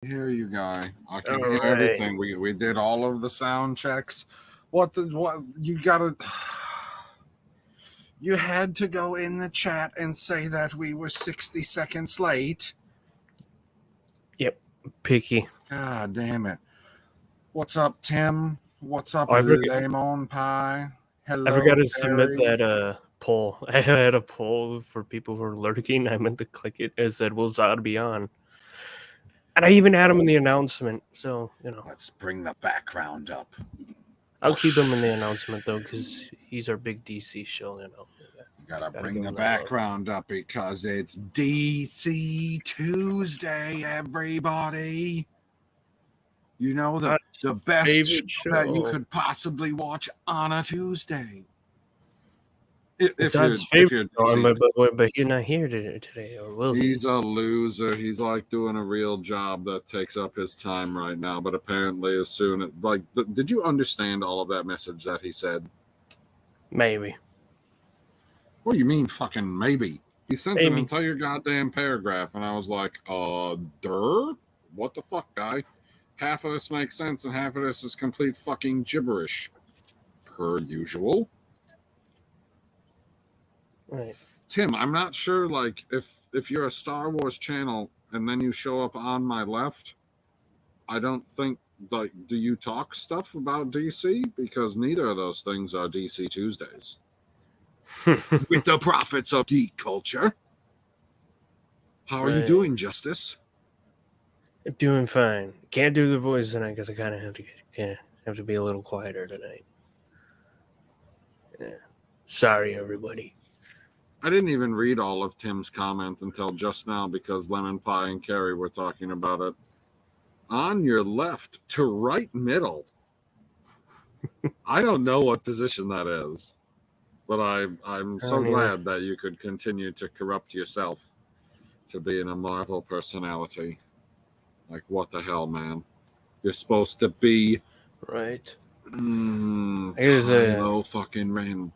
hear you, guy. I can All hear right. everything. We did all of the sound checks. What you gotta? You had to go in the chat and say that we were 60 seconds late. Yep. Picky. God damn it! What's up, Tim? What's up, I forgot, Lemon Pie? Hello, I forgot to submit Terry. that poll. I had a poll for people who are lurking. I meant to click it. It said, "Will Zod be on?" And I even had him in the announcement. So Let's bring the background up. I'll keep him in the announcement though, because he's our big DC show. You gotta bring the background up because it's DC Tuesday, everybody. You know, the best show that you could possibly watch on a Tuesday. It's Zod's favorite show, but you're not here today, or will he? He's a loser. He's like doing a real job that takes up his time right now. But apparently, as soon did you understand all of that message that he said? Maybe. What do you mean, fucking maybe? He sent an entire goddamn paragraph, and I was like, what the fuck, guy? Half of this makes sense, and half of this is complete fucking gibberish, per usual. Right. Tim, I'm not sure, like, if you're a Star Wars channel and then you show up on my left, I don't think, like, do you talk stuff about DC? Because neither of those things are DC Tuesdays. With the prophets of geek culture. How are you doing, Justice? Doing fine. Can't do the voice tonight because I kind of have to be a little quieter tonight. Yeah. Sorry, everybody. I didn't even read all of Tim's comments until just now because Lemon Pie and Carrie were talking about it. On your left to right middle. I don't know what position that is, but I'm so glad that you could continue to corrupt yourself to being a Marvel personality. Like, what the hell, man? You're supposed to be... Right. Kylo fucking Ren.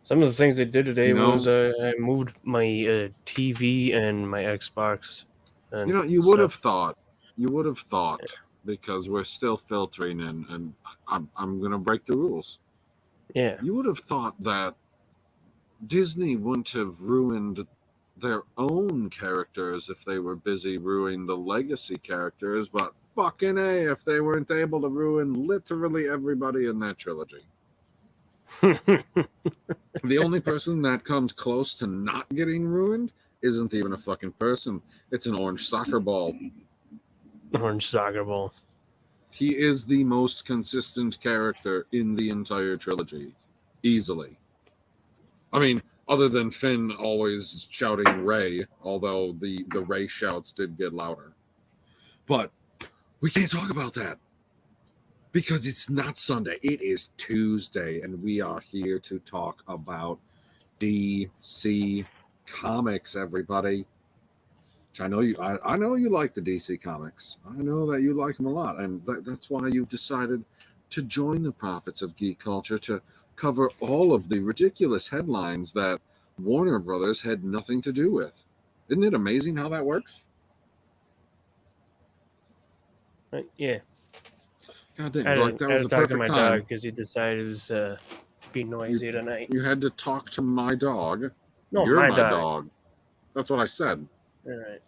Some of the things I did today was I moved my TV and my Xbox. And you would have thought, because we're still filtering in, and I'm going to break the rules. Yeah. You would have thought that Disney wouldn't have ruined their own characters if they were busy ruining the legacy characters, but fucking A, if they weren't able to ruin literally everybody in that trilogy. The only person that comes close to not getting ruined isn't even a fucking person. It's an orange soccer ball. Orange soccer ball. He is the most consistent character in the entire trilogy. Easily. I mean, other than Finn always shouting Rey, although the Rey shouts did get louder. But we can't talk about that. Because it's not Sunday, it is Tuesday, and we are here to talk about DC Comics, everybody. Which I know you like the DC Comics. I know that you like them a lot, and that's why you've decided to join the Prophets of Geek Culture to cover all of the ridiculous headlines that Warner Brothers had nothing to do with. Isn't it amazing how that works? Yeah. God damn, like that was the perfect time. Dog because he decided to be noisy tonight. You had to talk to my dog. No, you're my dog. That's what I said. All right.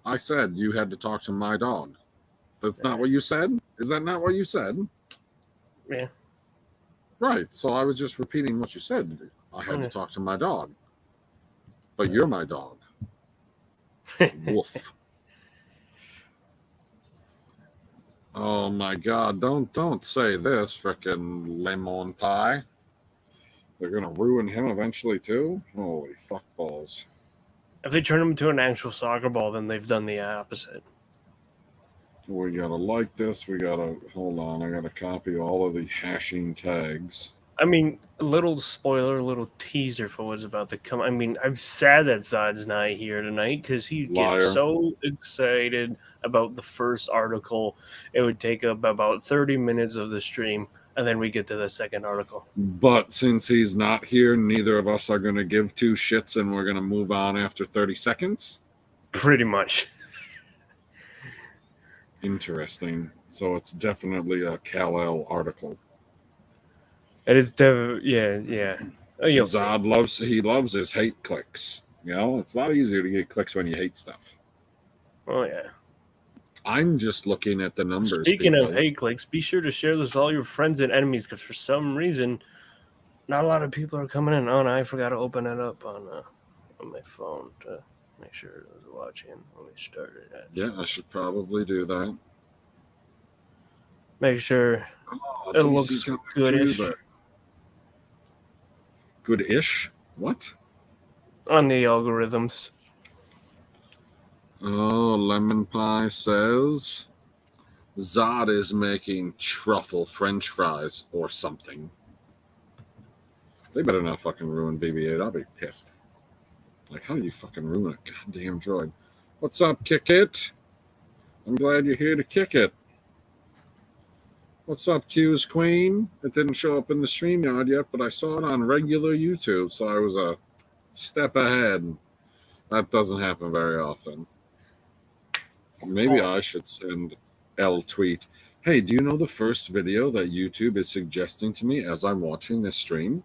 I said you had to talk to my dog. That's not what you said? Is that not what you said? Yeah. Right. So I was just repeating what you said. I had to talk to my dog. But you're my dog. Woof. Oh my God! Don't say this, frickin' lemon pie. They're gonna ruin him eventually too. Holy fuck balls! If they turn him into an actual soccer ball, then they've done the opposite. We gotta like this. We gotta hold on. I gotta copy all of the hashing tags. I mean, a little spoiler, a little teaser for what's about to come. I mean, I'm sad that Zod's not here tonight because he gets so excited about the first article. It would take up about 30 minutes of the stream, and then we get to the second article. But since he's not here, neither of us are going to give two shits, and we're going to move on after 30 seconds? Pretty much. Interesting. So it's definitely a Kal-El article. It is yeah. Oh, you'll see. Zod loves his hate clicks. You know, it's a lot easier to get clicks when you hate stuff. Oh yeah. I'm just looking at the numbers. Speaking of hate clicks, be sure to share this with all your friends and enemies, because for some reason, not a lot of people are coming in. Oh no, I forgot to open it up on my phone to make sure it was watching when we started. Yeah, I should probably do that. Make sure it looks goodish. Good-ish? What? On the algorithms. Oh, Lemon Pie says Zod is making truffle French fries or something. They better not fucking ruin BB-8. I'll be pissed. Like, how do you fucking ruin a goddamn droid? What's up, Kick It? I'm glad you're here to kick it. What's up, Q's Queen? It didn't show up in the StreamYard yet, but I saw it on regular YouTube, so I was a step ahead. That doesn't happen very often. Maybe I should send L tweet. Hey, do you know the first video that YouTube is suggesting to me as I'm watching this stream?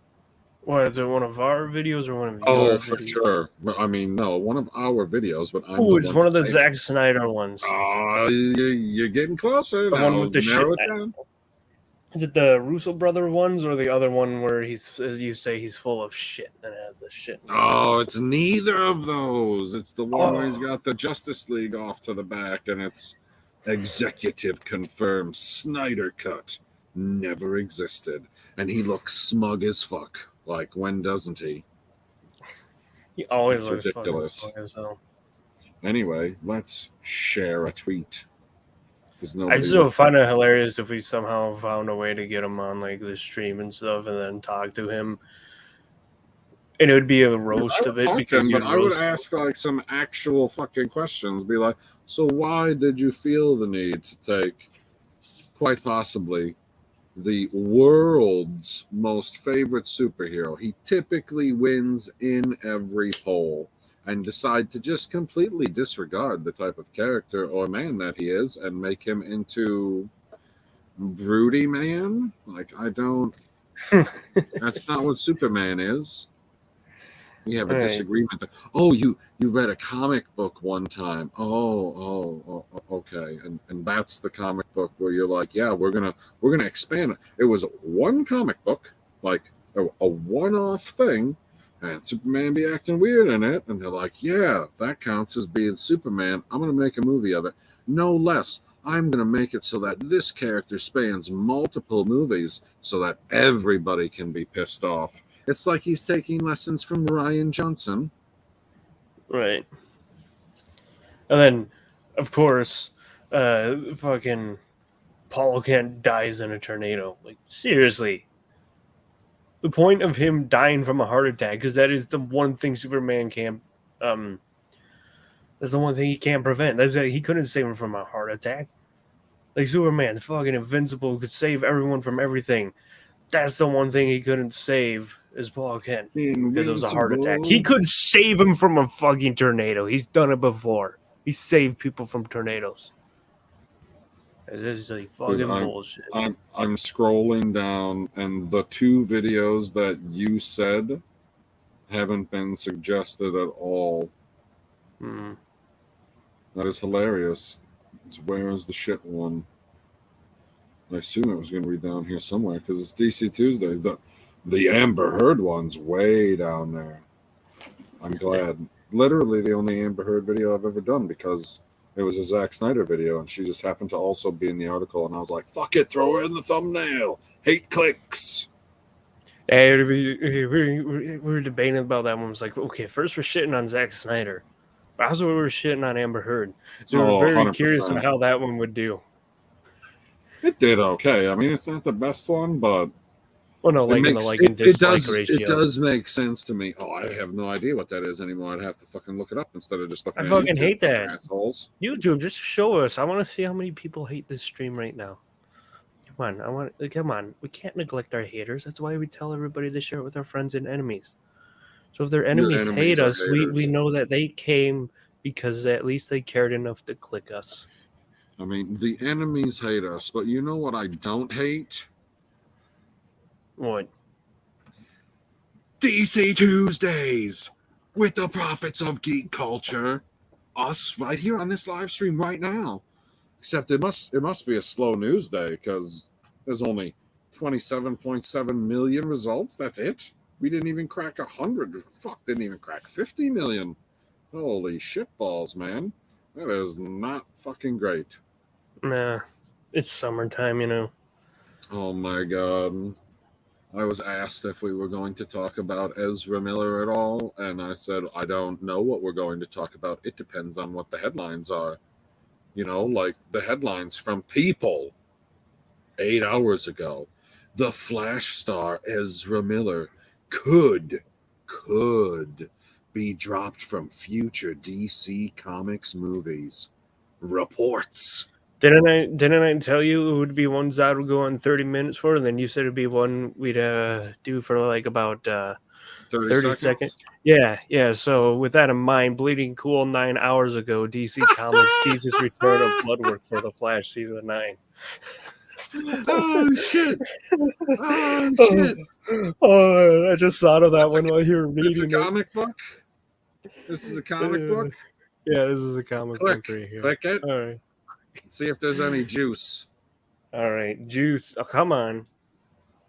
What, is it one of our videos or one of your videos? For sure. I mean, no, one of our videos, but I'm it's one of the Zack Snyder ones. You're getting closer. The one with the shit. Is it the Russo brother ones or the other one where he's, as you say, he's full of shit and has the shit? Oh, it's neither of those. It's the one where he's got the Justice League off to the back, and it's executive confirmed Snyder cut never existed, and he looks smug as fuck. Like, when doesn't he? He always looks ridiculous. Smug as hell. Anyway, let's share a tweet. I still find it hilarious if we somehow found a way to get him on like the stream and stuff, and then talk to him, and it would be a roast of it. But I would ask like some actual fucking questions. Be like, so why did you feel the need to take, quite possibly, the world's most favorite superhero? He typically wins in every poll, and decide to just completely disregard the type of character or man that he is and make him into broody man? Like, I don't... That's not what Superman is. We have a disagreement. Oh, you read a comic book one time. Oh, okay. And that's the comic book where you're like, yeah, we're gonna expand it. It was one comic book, like a one-off thing, and Superman be acting weird in it, and they're like, yeah, that counts as being Superman. I'm going to make a movie of it. No less. I'm going to make it so that this character spans multiple movies so that everybody can be pissed off. It's like he's taking lessons from Rian Johnson. Right. And then, of course, fucking Paul Kent dies in a tornado. Like, seriously. The point of him dying from a heart attack, because that is the one thing Superman can't. That's the one thing he can't prevent. He couldn't save him from a heart attack. Like, Superman, fucking invincible, could save everyone from everything. That's the one thing he couldn't save is Paul Kent, because it was a heart attack. He could save him from a fucking tornado. He's done it before. He saved people from tornadoes. This is like fucking bullshit. I'm scrolling down, and the two videos that you said haven't been suggested at all. That is hilarious. Where is the shit one? I assume it was going to be down here somewhere because it's DC Tuesday. The Amber Heard one's way down there. I'm glad. Literally the only Amber Heard video I've ever done, because it was a Zack Snyder video, and she just happened to also be in the article, and I was like, fuck it, throw her in the thumbnail. Hate clicks. Hey, we were debating about that one. It was like, okay, first we're shitting on Zack Snyder, but also we were shitting on Amber Heard. So we were very 100%. Curious on how that one would do. It did okay. I mean, it's not the best one, but... Well, no, like in the like and dislike ratio. It does make sense to me. Oh, I have no idea what that is anymore. I'd have to fucking look it up instead of just looking at it. I fucking hate that. Assholes. YouTube, just show us. I want to see how many people hate this stream right now. Come on. We can't neglect our haters. That's why we tell everybody to share it with our friends and enemies. So if their enemies hate us, we know that they came because at least they cared enough to click us. I mean, the enemies hate us, but you know what I don't hate? What? DC Tuesdays with the prophets of geek culture. Us right here on this live stream right now. Except it must be a slow news day because there's only 27.7 million results. That's it. We didn't even crack 100. Fuck, didn't even crack 50 million. Holy shitballs, man. That is not fucking great. Nah, it's summertime, you know. Oh my god. I was asked if we were going to talk about Ezra Miller at all, and I said, I don't know what we're going to talk about. It depends on what the headlines are. You know, like the headlines from People 8 hours ago. The Flash star Ezra Miller could be dropped from future DC Comics movies. Reports. Didn't I tell you it would be one Zod would go on 30 minutes for, and then you said it'd be one we'd do for like about 30 seconds. Yeah. So with that in mind, Bleeding Cool 9 hours ago, DC Comics teases return of Bloodwork for the Flash season 9. Oh shit! Oh shit! Oh, I just thought of that one while you were reading. It's a comic book. This is a comic book. Yeah, this is a comic book right here. Click it. All right. See if there's any juice. All right, juice. Oh, come on.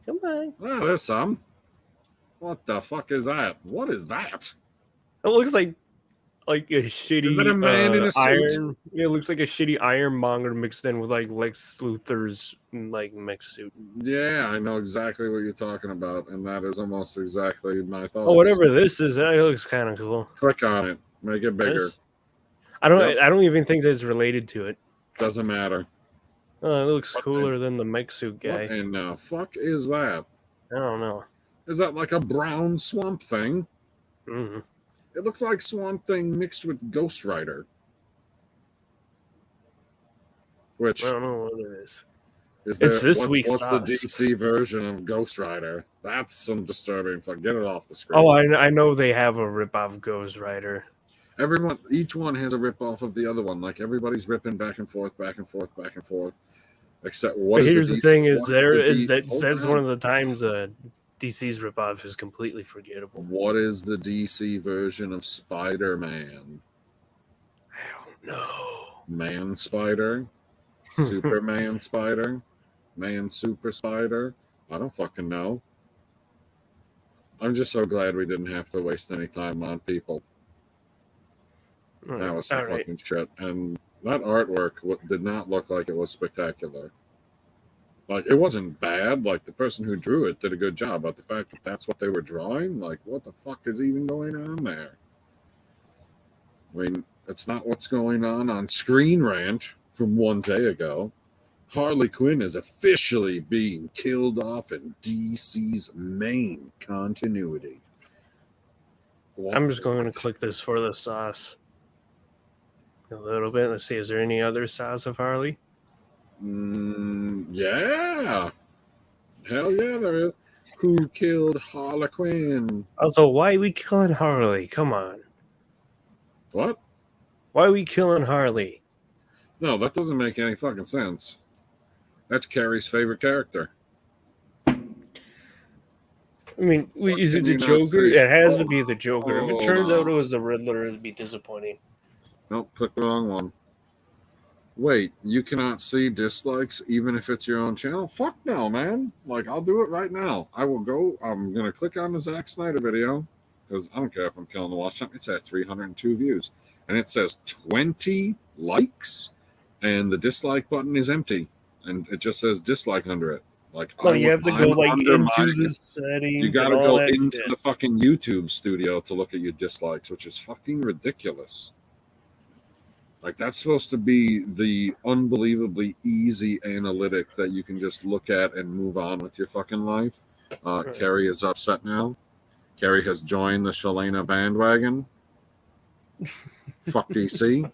Oh, there's some. What the fuck is that? What is that? It looks like a shitty. Is that a man in a suit? Iron? It looks like a shitty Ironmonger mixed in with like Lex Luthor's like mixed suit. Yeah, I know exactly what you're talking about, and that is almost exactly my thoughts. Oh, whatever this is, it looks kind of cool. Click on it. Make it bigger. This? I don't even think that's related to it. Doesn't matter. Oh, it looks cooler than the mech suit guy. What in the fuck is that? I don't know. Is that like a brown Swamp Thing? Mm-hmm. It looks like Swamp Thing mixed with Ghost Rider. Which I don't know what it is. It's this week's What's sauce. the DC version of Ghost Rider? That's some disturbing. Get it off the screen. Oh, I know they have a rip-off Ghost Rider. Each one has a rip-off of the other one. Like everybody's ripping back and forth. Except what? But here's the thing: that's one of the times DC's rip-off is completely forgettable. What is the DC version of Spider-Man? I don't know. Man Spider, Superman Spider, Man Super Spider. I don't fucking know. I'm just so glad we didn't have to waste any time on People. That was some fucking shit. And that artwork did not look like it was spectacular. Like, it wasn't bad. Like, the person who drew it did a good job. But the fact that that's what they were drawing, like, what the fuck is even going on there? I mean, it's not what's going on Screen Rant from one day ago. Harley Quinn is officially being killed off in DC's main continuity. I'm just going to click this for the sauce. A little bit. Let's see. Is there any other sauce of Harley? Yeah. Hell yeah, there is. Who killed Harley Quinn? Also, why are we killing Harley? Come on. What? Why are we killing Harley? No, that doesn't make any fucking sense. That's Carrie's favorite character. I mean, is it the Joker? It has to be the Joker. If it turns out it was the Riddler, it'd be disappointing. Nope, click the wrong one. Wait, you cannot see dislikes even if it's your own channel? Fuck no, man. Like, I'll do it right now. I'm going to click on the Zack Snyder video because I don't care if I'm killing the watch time. It's at 302 views. And it says 20 likes and the dislike button is empty. And it just says dislike under it. Like, you have to go into the settings. You got to go into the fucking YouTube studio to look at your dislikes, which is fucking ridiculous. Like, that's supposed to be the unbelievably easy analytic that you can just look at and move on with your fucking life. Right. Carrie is upset now. Carrie has joined the Shalana bandwagon. Fuck DC.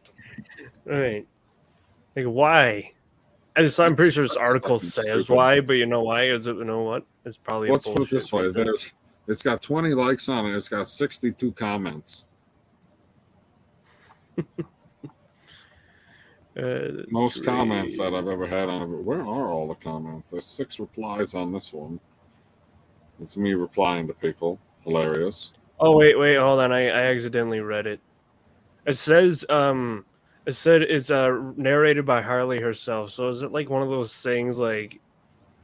Right. Like, why? I'm pretty sure this article says why, but you know why? You know what? It's probably Let's put it this way. It's got 20 likes on it. It's got 62 comments. Most comments that I've ever had on it. Where are all the comments? There's 6 replies on this one. It's me replying to people. Hilarious. Oh wait, hold on. I accidentally read it. It says it said it's narrated by Harley herself. So is it like one of those things like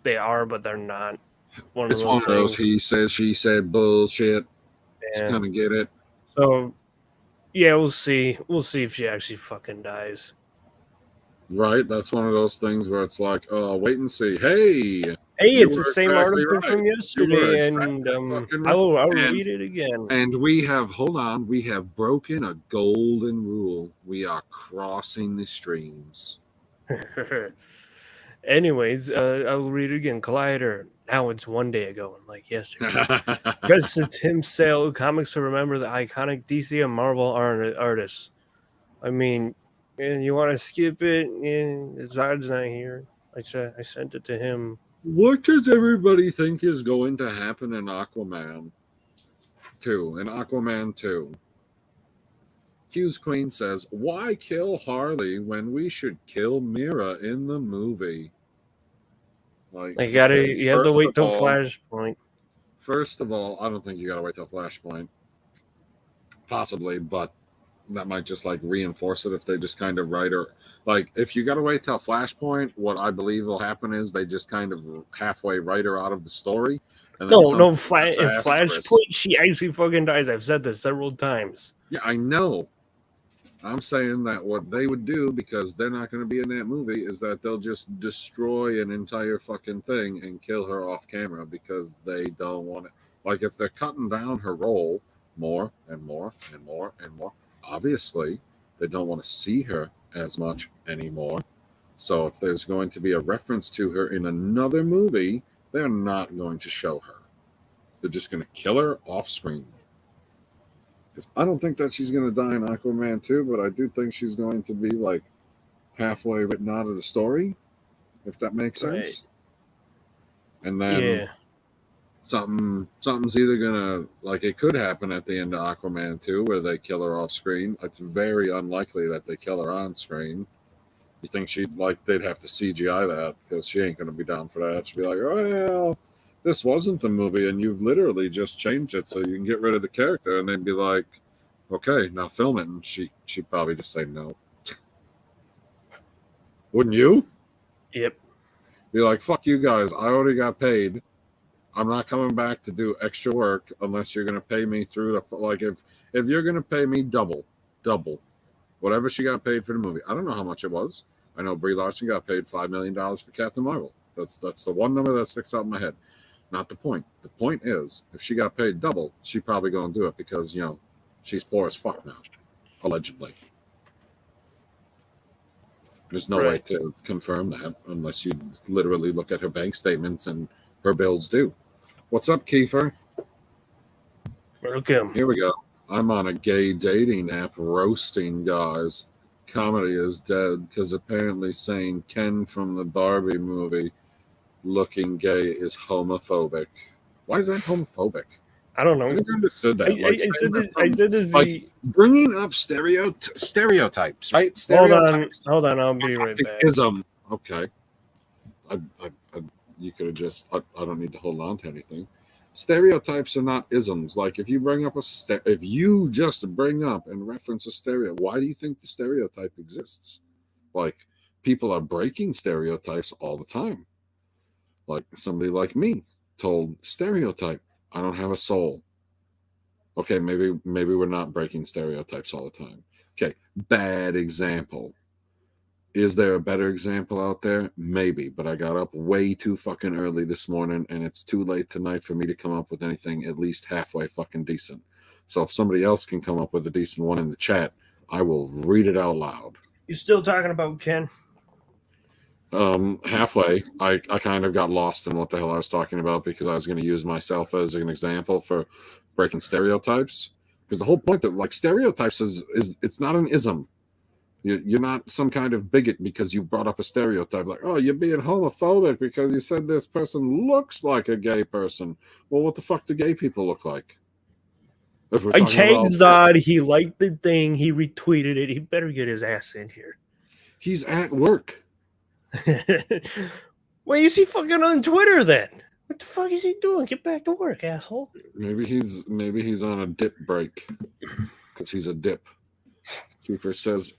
they are but they're not? It's one of those he said, she said bullshit. Yeah. Just kind of get it. So yeah, we'll see. We'll see if she actually fucking dies. Right? That's one of those things where it's like, wait and see. Hey, it's the same article from yesterday, and I will read it again. And we have broken a golden rule. We are crossing the streams. Anyways, I'll read it again. Collider. Now it's one day ago, and like yesterday. Because to Tim Sale, comics to remember the iconic DC and Marvel artists. I mean, and you want to skip it? And Zod's not here. I sent it to him. What does everybody think is going to happen in Aquaman 2? In Aquaman 2, Q's Queen says, "Why kill Harley when we should kill Mira in the movie?" Like, you have to wait till Flashpoint. First of all, I don't think you gotta wait till Flashpoint. Possibly, but that might just like reinforce it if they just kind of write her. Like, if you gotta wait till Flashpoint, what I believe will happen is they just kind of halfway write her out of the story. And then in Flashpoint, she actually fucking dies. I've said this several times. Yeah, I know. I'm saying that what they would do, because they're not going to be in that movie, is that they'll just destroy an entire fucking thing and kill her off camera because they don't want it. Like, if they're cutting down her role more and more and more and more, obviously they don't want to see her as much anymore. So if there's going to be a reference to her in another movie, they're not going to show her. They're just going to kill her off screen. Because I don't think that she's going to die in Aquaman 2, but I do think she's going to be like halfway written out of the story, if that makes sense. And then something's either going to, like, it could happen at the end of Aquaman 2 where they kill her off screen. It's very unlikely that they kill her on screen. You think they'd have to CGI that, because she ain't going to be down for that. She'd be like, well, this wasn't the movie, and you've literally just changed it so you can get rid of the character. And they'd be like, okay, now film it. And she'd probably just say no. Wouldn't you? Yep. Be like, fuck you guys. I already got paid. I'm not coming back to do extra work unless you're going to pay me through the, like, if you're going to pay me double, whatever she got paid for the movie. I don't know how much it was. I know Brie Larson got paid $5 million for Captain Marvel. That's the one number that sticks out in my head. Not the point. The point is, if she got paid double, she probably going to do it because, she's poor as fuck now, allegedly. There's no way to confirm that unless you literally look at her bank statements and her bills due. What's up, Kiefer? Welcome. Here we go. I'm on a gay dating app roasting guys. Comedy is dead because apparently saying Ken from the Barbie movie looking gay is homophobic. Why is that homophobic? I don't know. I never understood that. I said this like bringing up stereotypes, right? Stereotypes. Hold on. I'll be right back. Ism. Okay. You could have just. I don't need to hold on to anything. Stereotypes are not isms. Like, if you just bring up and reference a stereotype, why do you think the stereotype exists? Like, people are breaking stereotypes all the time. Like, somebody like me told stereotype, I don't have a soul. Okay, maybe we're not breaking stereotypes all the time. Okay, bad example. Is there a better example out there? Maybe, but I got up way too fucking early this morning, and it's too late tonight for me to come up with anything at least halfway fucking decent. So if somebody else can come up with a decent one in the chat, I will read it out loud. You still talking about Ken? Halfway. I kind of got lost in what the hell I was talking about because I was going to use myself as an example for breaking stereotypes. Because the whole point of, like, stereotypes is it's not an ism. You're not some kind of bigot because you brought up a stereotype like, oh, you're being homophobic because you said this person looks like a gay person. Well, what the fuck do gay people look like? I tagged Zod. He liked the thing. He retweeted it. He better get his ass in here. He's at work. Why is he fucking on Twitter then? What the fuck is he doing? Get back to work, asshole. Maybe he's on a dip break because he's a dip. Kiefer says,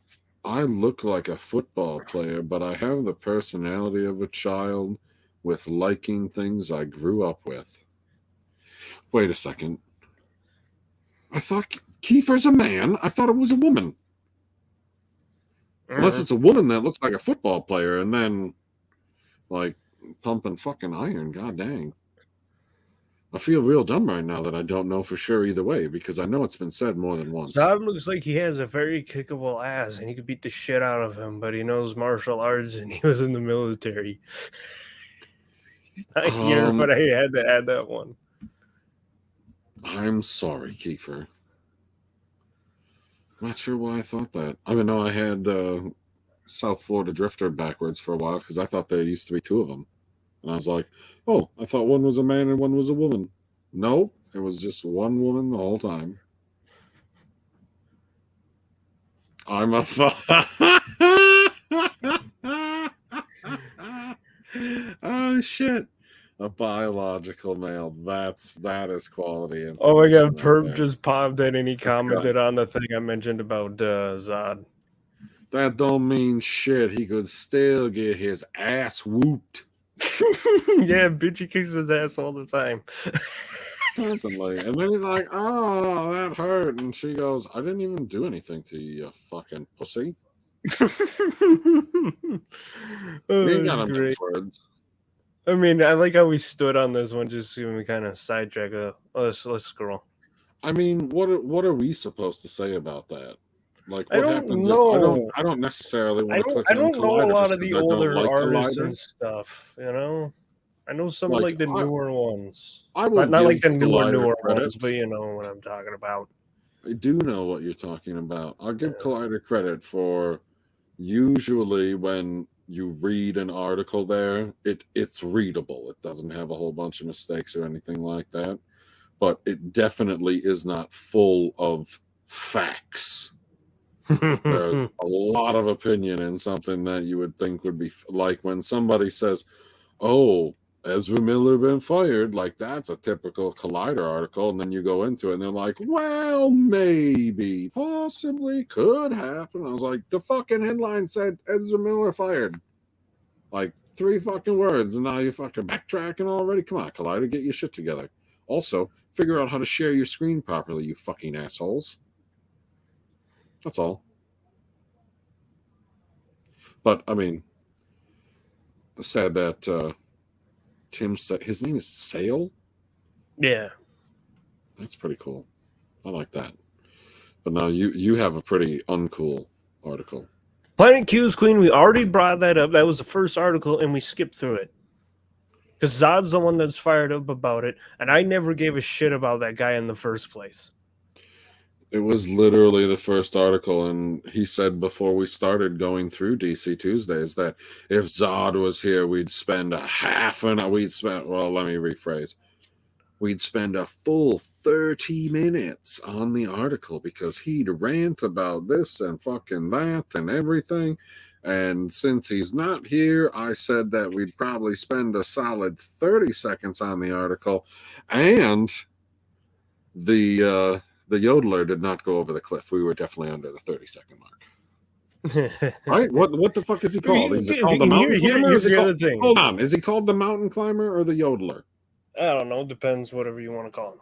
I look like a football player, but I have the personality of a child with liking things I grew up with. Wait a second. I thought Kiefer's a man. I thought it was a woman. Unless it's a woman that looks like a football player and then, like, pumping fucking iron. God dang. I feel real dumb right now that I don't know for sure either way because I know it's been said more than once. Zod looks like he has a very kickable ass and he could beat the shit out of him, but he knows martial arts and he was in the military. He's not here, but I had to add that one. I'm sorry, Kiefer. Not sure why I thought that. I mean, no, I had South Florida Drifter backwards for a while because I thought there used to be two of them. And I was like, oh, I thought one was a man and one was a woman. Nope, it was just one woman the whole time. I'm a oh, shit. A biological male. That is quality. Oh my god, Purp just popped in and he commented on the thing I mentioned about Zod. That don't mean shit. He could still get his ass whooped. Yeah, bitchy kicks his ass all the time. Constantly. And then he's like, oh, that hurt. And she goes, I didn't even do anything to you, you fucking pussy. Oh, that's great. Words. I mean, I like how we stood on this one just so we kind of sidetrack. Let's scroll. I mean, what are we supposed to say about that? Like, what I don't happens know. If I don't necessarily want to click on Collider. I don't know a lot of the older like artists Collider. And stuff, you know? I know some like the newer ones. Not like the newer ones, but you know what I'm talking about. I do know what you're talking about. I'll give Collider credit for usually when you read an article there, it's readable. It doesn't have a whole bunch of mistakes or anything like that. But it definitely is not full of facts. There's a lot of opinion in something that you would think would be like when somebody says, oh, Ezra Miller been fired, like that's a typical Collider article, and then you go into it and they're like, well, maybe, possibly, could happen. I was like, the fucking headline said Ezra Miller fired. Like 3 fucking words, and now you're fucking backtracking already? Come on, Collider, get your shit together. Also, figure out how to share your screen properly, you fucking assholes. That's all. But, I mean, sad that Tim said his name is Sale? Yeah. That's pretty cool. I like that. But now you have a pretty uncool article. Planet Q's Queen, we already brought that up. That was the first article, and we skipped through it. Because Zod's the one that's fired up about it, and I never gave a shit about that guy in the first place. It was literally the first article, and he said before we started going through DC Tuesdays that if Zod was here, we'd spend let me rephrase. We'd spend a full 30 minutes on the article because he'd rant about this and fucking that and everything. And since he's not here, I said that we'd probably spend a solid 30 seconds on the article. And the yodeler did not go over the cliff. We were definitely under the 30-second mark. Right? What the fuck is he called? Is it called the mountain climber? Hold on. Is he called the mountain climber or the yodeler? I don't know. Depends, whatever you want to call him.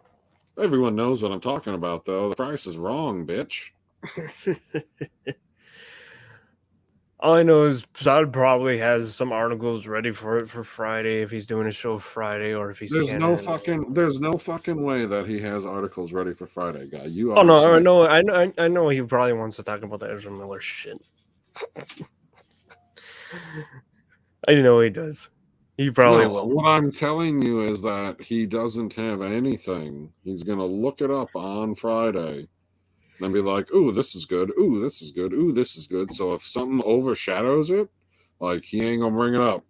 Everyone knows what I'm talking about, though. The price is wrong, bitch. All I know is Zod probably has some articles ready for it for Friday if he's doing a show Friday or if he's. There's no fucking way that he has articles ready for Friday, guy. You. Oh no! I know he probably wants to talk about the Ezra Miller shit. I know he does. He probably will. What I'm telling you is that he doesn't have anything. He's gonna look it up on Friday. And be like, ooh, this is good. Ooh, this is good. Ooh, this is good. So if something overshadows it, like he ain't gonna bring it up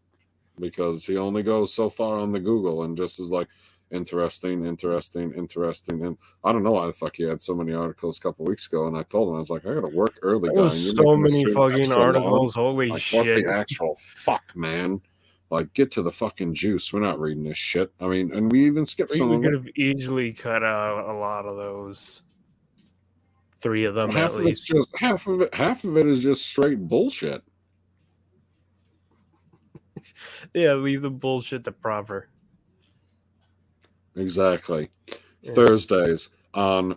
because he only goes so far on the Google and just is like, Interesting. And I don't know why the fuck he had so many articles a couple weeks ago. And I told him, I was like, I got to work early, There guy. was And you're so making many this fucking extra articles. long. Holy like, shit! What the actual fuck, man? Like, get to the fucking juice. We're not reading this shit. I mean, and we even skipped some We of could it. have easily cut out a lot of those. 3 of them Half at of it's least. just half of it is just straight bullshit. Yeah, leave the bullshit to proper. Exactly. Yeah. Thursdays on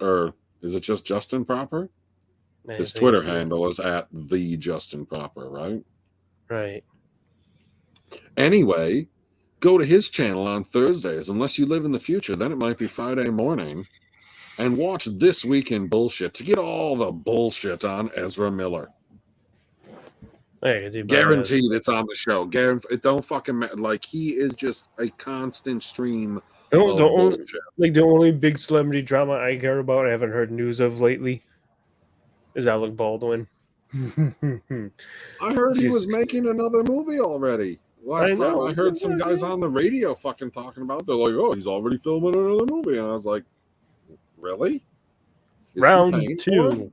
or is it just Justin Proper? His Twitter handle is at the Justin Proper, right? Right. Anyway, go to his channel on Thursdays. Unless you live in the future, then it might be Friday morning. And watch This Week in Bullshit to get all the bullshit on Ezra Miller. Hey, guaranteed it's on the show. It don't fucking matter. Like, he is just a constant stream of bullshit. The only big celebrity drama I care about, I haven't heard news of lately, is Alec Baldwin. I heard he was making another movie already. Last time I heard some guys on the radio fucking talking about it. They're like, oh, he's already filming another movie. And I was like, really? Round 2.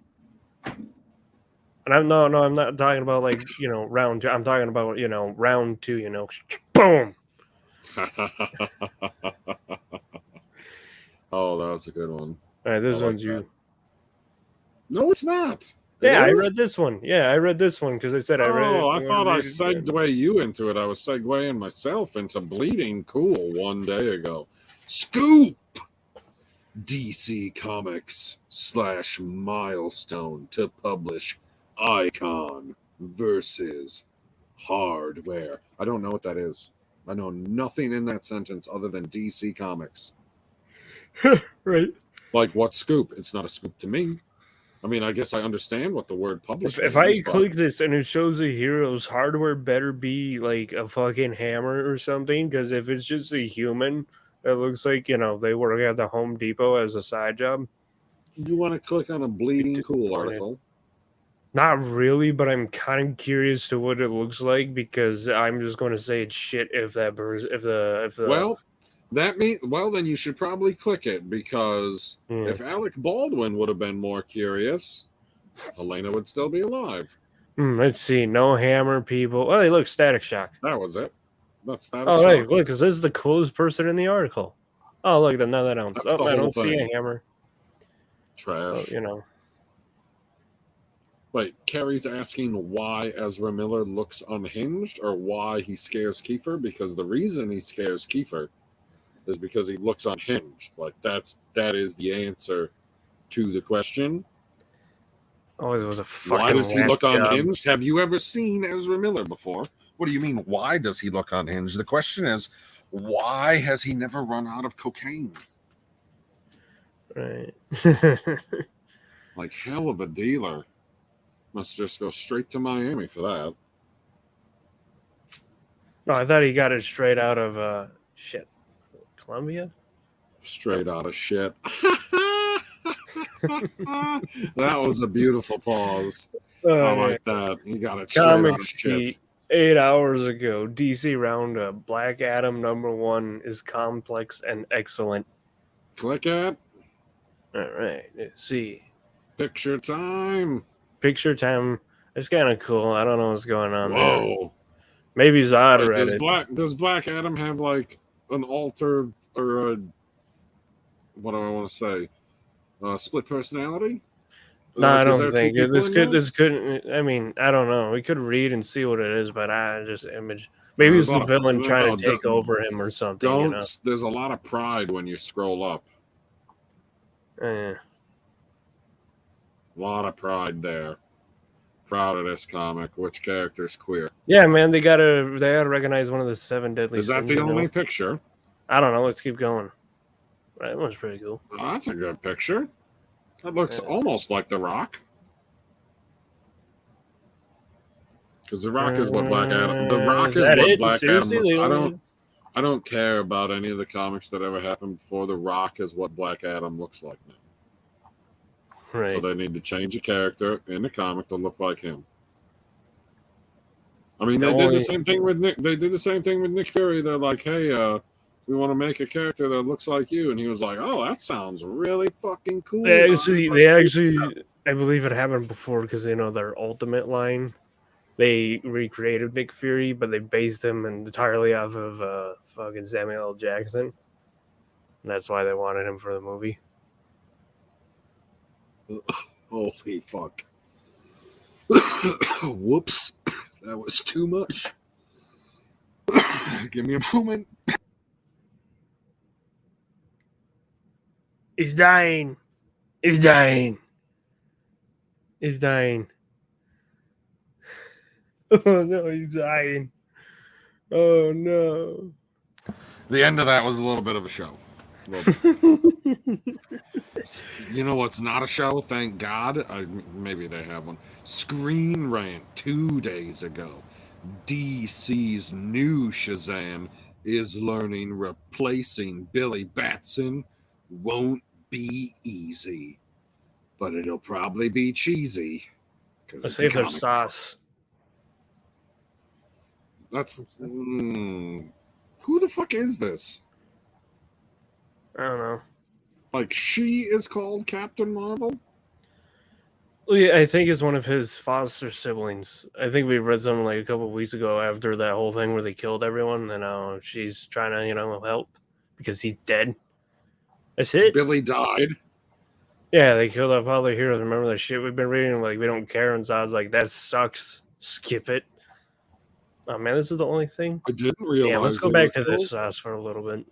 And I'm not talking about like, round 2. I'm talking about, round 2, boom. Oh, that was a good one. All right, this one's you. No, it's not. Yeah, I read this one. Yeah, I read this one because I said I read it. Oh, I thought I segued you into it. I was segueing myself into Bleeding Cool one day ago. Scoop! DC Comics / milestone to publish Icon versus Hardware. I don't know what that is. I know nothing in that sentence other than DC Comics. Right. Like, what scoop? It's not a scoop to me. I mean, I guess I understand what the word publish means. If I click this and it shows the heroes, Hardware better be like a fucking hammer or something. Because if it's just a human that looks like, they work at the Home Depot as a side job. You want to click on a Bleeding Cool article? Not really, but I'm kind of curious to what it looks like because I'm just going to say it's shit if that then you should probably click it because if Alec Baldwin would have been more curious, Helena would still be alive. Let's see. No hammer people. Oh, hey, look, Static Shock. That was it. That's Static Shock. Oh, hey, look, because this is the coolest person in the article. Oh, look, none of that else. Oh, I don't see a hammer. Trash. Oh, Wait, Carrie's asking why Ezra Miller looks unhinged or why he scares Kiefer? Because the reason he scares Kiefer is because he looks unhinged. Like, that is the answer to the question. Oh, it was a fucking why does he look unhinged? Have you ever seen Ezra Miller before? What do you mean, why does he look unhinged? The question is, why has he never run out of cocaine? Right. Like, hell of a dealer. Must just go straight to Miami for that. No, I thought he got it straight out of Columbia? Straight out of shit. That was a beautiful pause. I like that. You got it straight out of shit. 8 hours ago, DC Roundup, Black Adam #1 is complex and excellent. Click it. All right, let's see. Picture time. It's kind of cool. I don't know what's going on there. Maybe Zod read it. Does Black Adam have like an altered or what do I want to say? Split personality? No, I don't think this couldn't. I mean, I don't know. We could read and see what it is, but I just image. Maybe it's the villain trying to take over him or something. There's a lot of pride when you scroll up. Yeah. A lot of pride there. Proud of this comic. Which character's queer? Yeah, man, they gotta recognize one of the 7 deadly sins. Is that the only picture? I don't know. Let's keep going. Right, that one's pretty cool. Oh, that's a good picture. That looks almost like The Rock. Because The Rock is what Black Adam. The Rock is what Black Adam. I don't care about any of the comics that ever happened before. The Rock is what Black Adam looks like now. Right. So they need to change a character in the comic to look like him. I mean, they did the same thing with Nick. They did the same thing with Nick Fury. They're like, hey, we want to make a character that looks like you. And he was like, oh, that sounds really fucking cool. They actually, I believe it happened before because their Ultimate line. They recreated Nick Fury, but they based him entirely off of fucking Samuel L. Jackson. And that's why they wanted him for the movie. Holy fuck. Whoops. That was too much. Give me a moment. He's dying. He's dying. He's dying. Oh no, he's dying. Oh no. The end of that was a little bit of a show. You know what's not a show? Thank God. Maybe they have one. Screen Rant 2 days ago. DC's new Shazam is learning replacing Billy Batson won't be easy, but it'll probably be cheesy. Let's see if there's sauce. That's who the fuck is this? I don't know. Like, she is called Captain Marvel? Well, yeah, I think it's one of his foster siblings. I think we read something like a couple of weeks ago after that whole thing where they killed everyone, and she's trying to, help because he's dead. That's it. Billy died. Yeah, they killed off all the heroes. Remember that shit we've been reading? Like, we don't care. And so I was like, that sucks. Skip it. Oh, man, this is the only thing? I didn't realize. Yeah, let's go back to this sauce for a little bit.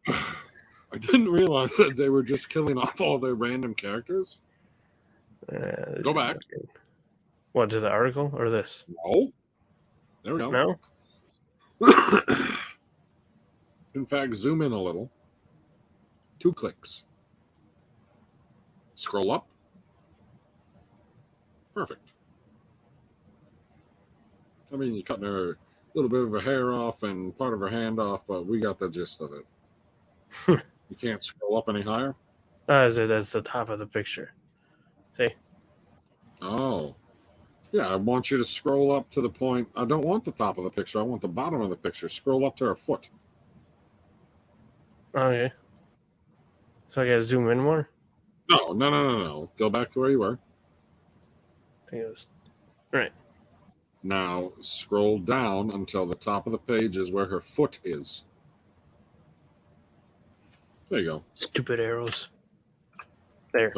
I didn't realize that they were just killing off all their random characters. Go back. What, to the article or this? No. There we go. No? In fact, zoom in a little. 2 clicks. Scroll up. Perfect. I mean, you're cutting her little bit of her hair off and part of her hand off, but we got the gist of it. You can't scroll up any higher? That's the top of the picture. See? Oh. Yeah, I want you to scroll up to the point. I don't want the top of the picture. I want the bottom of the picture. Scroll up to her foot. Okay. So I gotta zoom in more? No. Go back to where you were. I think it was... Right. Now, scroll down until the top of the page is where her foot is. There you go. Stupid arrows. There.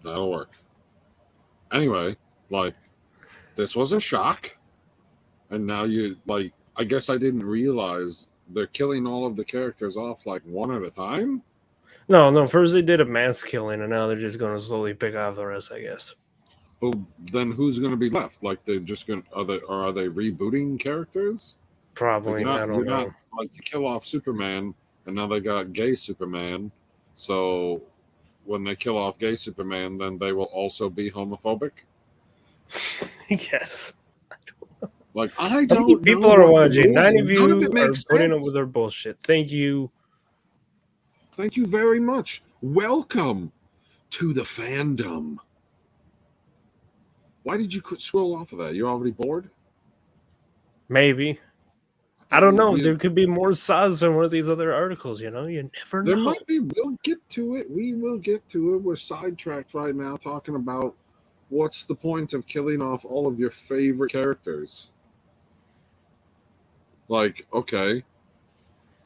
That'll work. Anyway, this was a shock. And now I guess I didn't realize they're killing all of the characters off, one at a time? No. First they did a mass killing, and now they're just going to slowly pick off the rest, I guess. But then who's going to be left? They're just going to... Are they rebooting characters? Probably. I don't know. You kill off Superman, and now they got gay Superman. So when they kill off gay Superman, then they will also be homophobic? Yes. I don't know. People are watching. 9 of you are putting up with their bullshit. Thank you. Thank you very much. Welcome to the fandom. Why did you scroll off of that? You already bored? Maybe. I don't know. There could be more sauce in one of these other articles, You never know. There might be. We'll get to it. We will get to it. We're sidetracked right now talking about what's the point of killing off all of your favorite characters. Okay.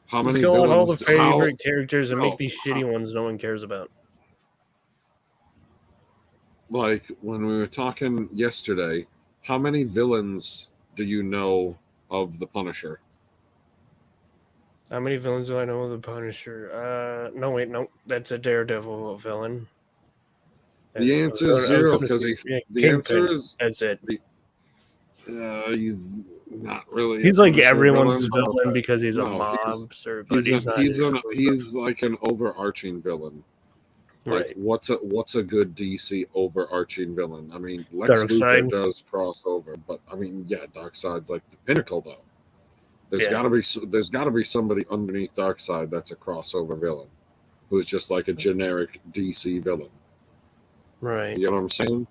How many Let's go villains? on all the favorite characters and make these shitty ones no one cares about. When we were talking yesterday, how many villains do you know of the Punisher? How many villains do I know of the Punisher? No, that's a Daredevil villain. The answer is 0 because the answer is that's it. He's not really. He's like everyone's villain because he's a mobster. He's like an overarching villain. Right. What's a good DC overarching villain? I mean, Lex Luthor does cross over, but I mean, Darkseid's like the pinnacle though. There's gotta be somebody underneath Darkseid that's a crossover villain, who's just like a generic DC villain. Right. You know what I'm saying?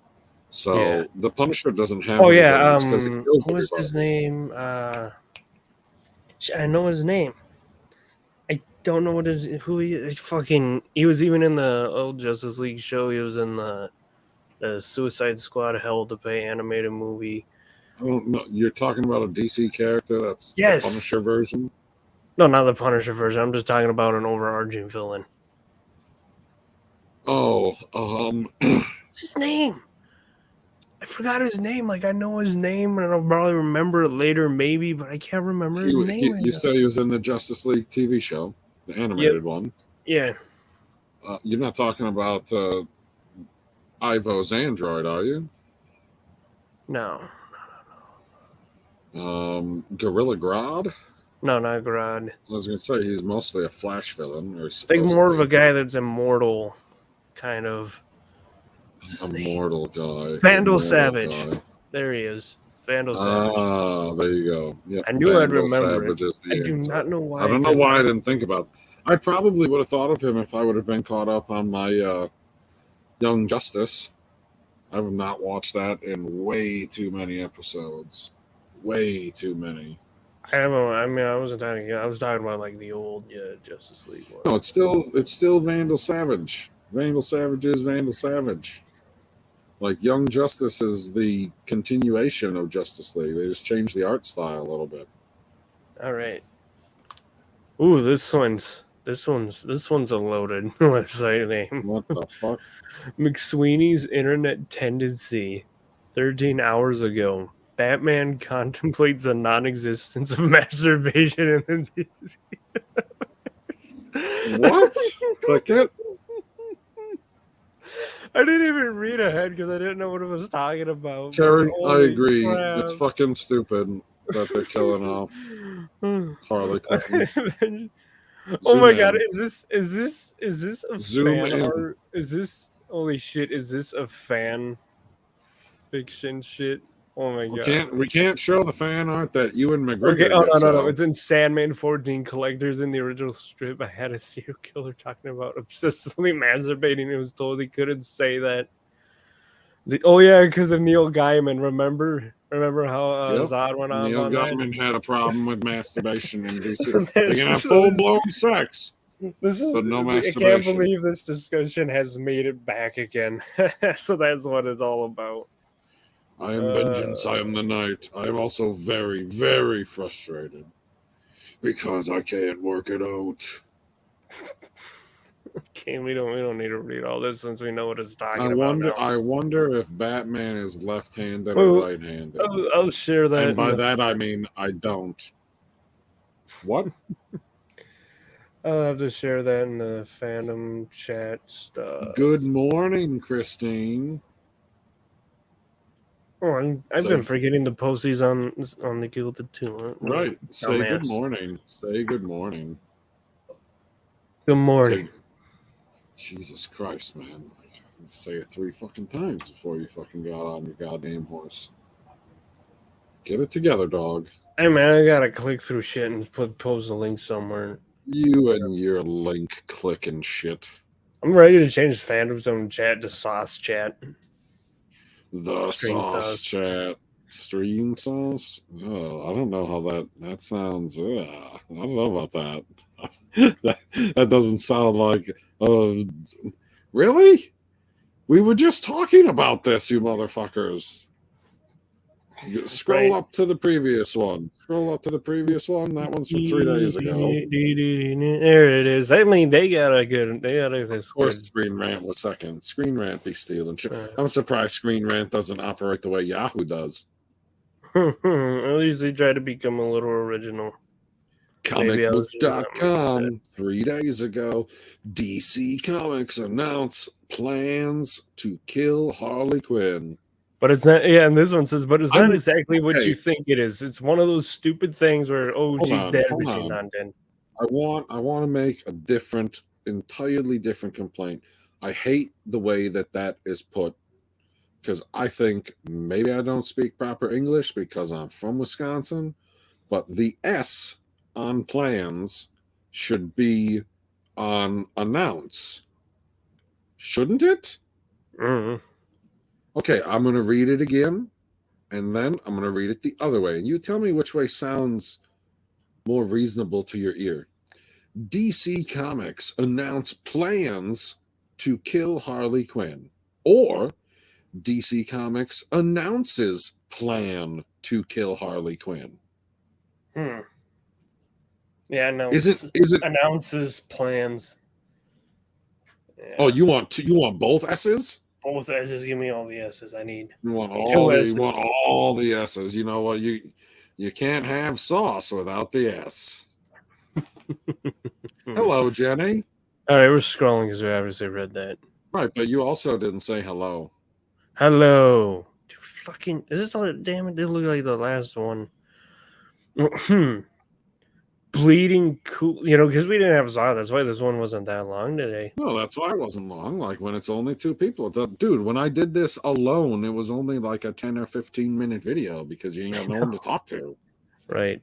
So the Punisher doesn't have. Oh yeah. What was his name? I know his name. don't know who he is. He was even in the old Justice League show. He was in the Suicide Squad Hell to Pay animated movie. I don't know. You're talking about a DC character that's yes. the Punisher version? No, not the Punisher version. I'm just talking about an overarching villain. Oh, what's his name? I forgot his name. Like, I know his name, and I'll probably remember it later, maybe, but I can't remember his name. You said he was in the Justice League TV show, the animated one. Yeah. You're not talking about Ivo's android, are you? No. Gorilla Grodd? No, not Grodd. I was going to say he's mostly a Flash villain. Or it's like more of a guy that's immortal, kind of. Immortal guy. Vandal Savage. Guy. There he is. Vandal Savage. Ah, there you go. Yeah, I knew I'd remember it. I do not know why. I don't know why I didn't think about it. I probably would have thought of him if I would have been caught up on my Young Justice. I have not watched that in way too many episodes. Way too many. I wasn't talking. I was talking about like the old Justice League one. No, it's still Vandal Savage. Vandal Savage is Vandal Savage. Like Young Justice is the continuation of Justice League. They just changed the art style a little bit. All right. Ooh, this one's a loaded website name. What the fuck? McSweeney's Internet Tendency. 13 hours ago, Batman contemplates the non-existence of masturbation in the DC. What? Click it. I didn't even read ahead because I didn't know what it was talking about. Kerry, I agree. Crap. It's fucking stupid that they're killing off Harley Quinn. Oh my god, is this a Zoom fan in. art? Is this holy shit, is this a fan fiction shit? Oh my god. We can't show the fan art that Ewan McGregor. Okay, no. It's in Sandman 14 Collectors. In the original strip, I had a serial killer talking about obsessively masturbating. It was told he couldn't say that. Because of Neil Gaiman. Remember how Zod went on? Neil Gaiman had a problem with masturbation in DC. They can have full-blown sex. But no masturbation. I can't believe this discussion has made it back again. So that's what it's all about. I am vengeance, I am the night. I am also very, very frustrated because I can't work it out. Okay, we don't need to read all this since we know what it's talking about now. I wonder if Batman is left-handed or right-handed. I'll share that. And by that I mean I don't. What? I'll have to share that in the fandom chat stuff. Good morning, Christine. Oh, I've been forgetting to post these on the Gilded too. Right. Say good morning. Say good morning. Good morning. Jesus Christ, man. Say it 3 fucking times before you fucking got on your goddamn horse. Get it together, dog. Hey, man, I gotta click through shit and post a link somewhere. You and your link clicking shit. I'm ready to change fandom zone chat to sauce chat. The sauce chat. Stream sauce? Oh, I don't know how that sounds. I don't know about that. that doesn't sound like. Really? We were just talking about this, you motherfuckers. Scroll up to the previous one. Scroll up to the previous one. That one's from 3 days ago. There it is. I mean, they got this. Of course, Screen Rant was second. Screen Rant be stealing shit. I'm surprised Screen Rant doesn't operate the way Yahoo does. At least they try to become a little original. Comicbook.com 3 days ago. DC Comics announced plans to kill Harley Quinn. But it's not, and this one says, but it's not exactly what you think it is. It's one of those stupid things where, she's dead, but she's not dead. I want to make a entirely different complaint. I hate the way that is put, because I think maybe I don't speak proper English because I'm from Wisconsin, but the S on plans should be on announce. Shouldn't it? Mm-hmm. Okay, I'm going to read it again, and then I'm going to read it the other way. And you tell me which way sounds more reasonable to your ear. DC Comics announce plans to kill Harley Quinn, or DC Comics announces plan to kill Harley Quinn. Yeah, no. Is it announces plans? Yeah. Oh, you want both S's? Both S's. Give me all the S's I need. You want all the S's. You know what? You can't have sauce without the S. Hello, Jenny. All right, we're scrolling because we obviously read that. Right, but you also didn't say hello. Hello. Dude, fucking, is this all? Damn it, they look like the last one. Bleeding cool, because we didn't have Zod. That's why this one wasn't that long today. No, that's why it wasn't long. Like when it's only two people. Dude, when I did this alone, it was only like a 10 or 15-minute video because you ain't got no one to talk to. Right.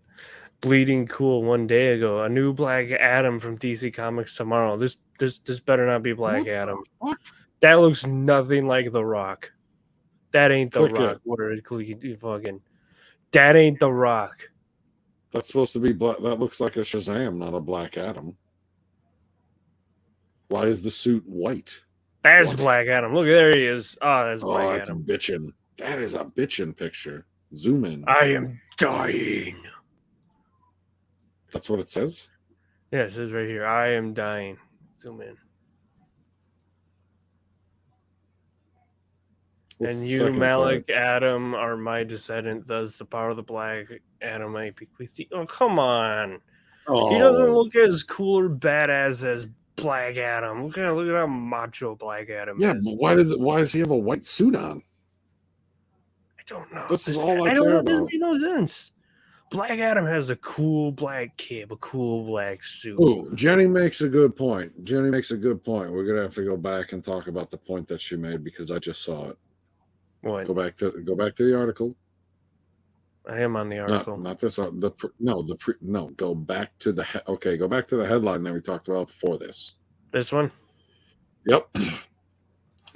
Bleeding cool one day ago. A new Black Adam from DC Comics tomorrow. This better not be Black Adam. That looks nothing like The Rock. That ain't The Rock. Fucking. That ain't The Rock. That's supposed to be black. That looks like a Shazam, not a Black Adam. Why is the suit white? That's Black Adam. Look, there he is. Oh, that's Black Adam. Bitchin'. That is a bitchin' picture. Zoom in. I am dying. That's what it says? Yeah, it says right here. I am dying. Zoom in. What's and you, Malik Adam, are my descendant. Thus, the power of the Black Adam might be with you. Oh, come on. Oh. He doesn't look as cool or badass as Black Adam. Look at how macho Black Adam is. Yeah, but why does he have a white suit on? I don't know. This is all I don't know. It doesn't make no sense. Black Adam has a cool black cape, a cool black suit. Oh, Jenny makes a good point. We're gonna have to go back and talk about the point that she made because I just saw it. What? Go back to the article. I am on the article. Not this. Go back to go back to the headline that we talked about before this. This one. Yep.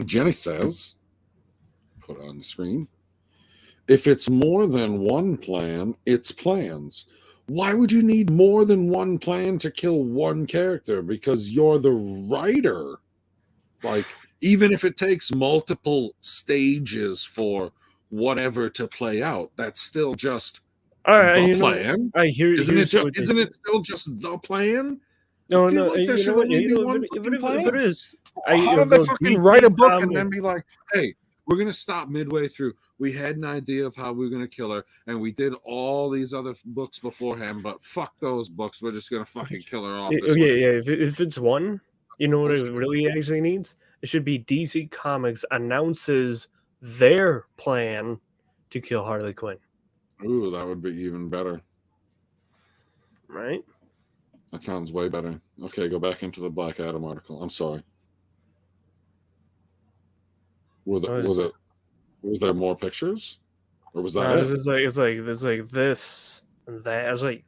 Jenny says, put on the screen. If it's more than one plan, it's plans. Why would you need more than one plan to kill one character? Because you're the writer. Like, even if it takes multiple stages for whatever to play out, that's still just the plan. I hear. Isn't it still just the plan? No. Like there should only be one fucking plan. If it is, how do they fucking write a book and then be like, "Hey, we're gonna stop midway through. We had an idea of how we were gonna kill her, and we did all these other books beforehand, but fuck those books. We're just gonna fucking kill her off." Yeah. If it's one, you know what it really actually needs? It should be DC Comics announces their plan to kill Harley Quinn. Ooh, that would be even better. Right? That sounds way better. Okay, go back into the Black Adam article. I'm sorry. Was there more pictures, or was that? It's like this and that. It's like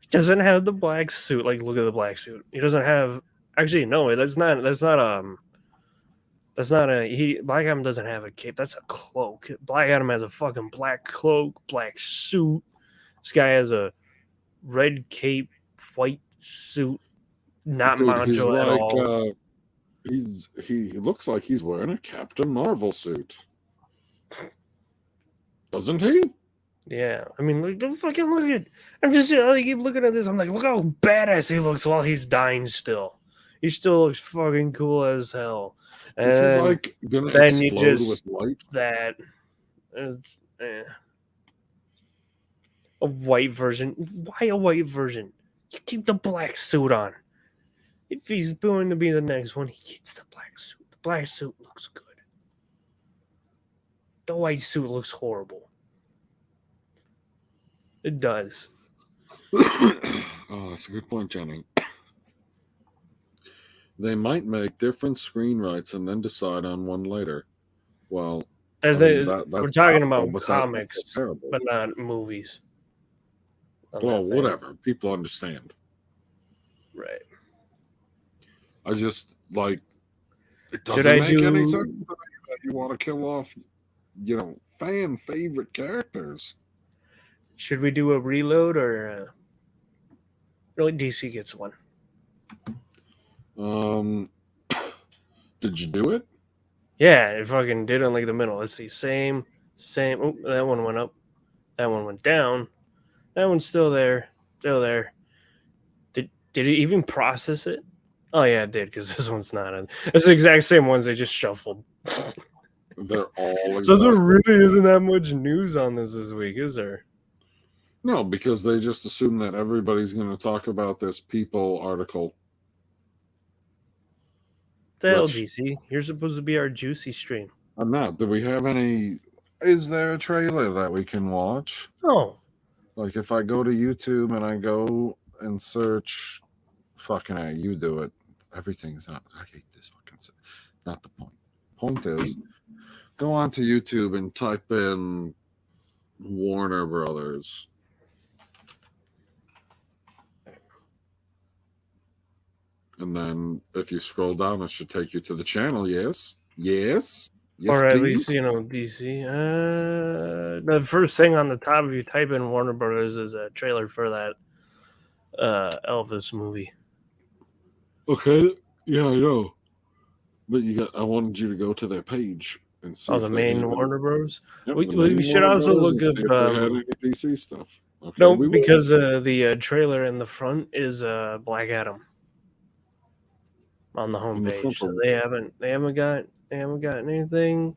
he doesn't have the black suit. Like, look at the black suit. He doesn't have. Actually, no. That's not a. Black Adam doesn't have a cape. That's a cloak. Black Adam has a fucking black cloak, black suit. This guy has a red cape, white suit. Not macho at all. He looks like he's wearing a Captain Marvel suit. Doesn't he? Yeah. I mean, look at. I'm just keep looking at this. I'm like, look how badass he looks while he's dying still. He still looks fucking cool as hell. And is he like gonna then explode you just with light? That is a white version. Why a white version? You keep the black suit on. If he's going to be the next one, he keeps the black suit. The black suit looks good. The white suit looks horrible. It does. Oh, that's a good point, Jenny. They might make different screenwrites and then decide on one later. Well, we're talking about comics, but not movies. Well, whatever. People understand. Right. I just, like, it doesn't make any sense that you want to kill off, fan favorite characters. Should we do a reload or really DC gets one? Did you do it? Yeah, it fucking did in like the middle. Let's see. Same. Oh, that one went up. That one went down. That one's still there. Still there. Did it even process it? Oh yeah, it did, because this one's not in. It's the exact same ones they just shuffled. They're all So there really isn't that much news on this week, is there? No, because they just assume that everybody's going to talk about this People article. The hell, GC? You're supposed to be our juicy stream. I'm not. Do we have any? Is there a trailer that we can watch? No. Like if I go to YouTube and I go and search, fucking A, you do it. Everything's not. I hate this fucking. Not the point. Point is, go on to YouTube and type in Warner Brothers. And then if you scroll down, it should take you to the channel. Yes. Or at least, DC. The first thing on the top, if you type in Warner Brothers, is a trailer for that Elvis movie. Okay. Yeah, I know. But I wanted you to go to their page and see. Oh, the main Warner Bros. Yep, we should also look up. Any DC stuff. Okay, no, because the trailer in the front is Black Adam on the homepage. So they haven't got anything.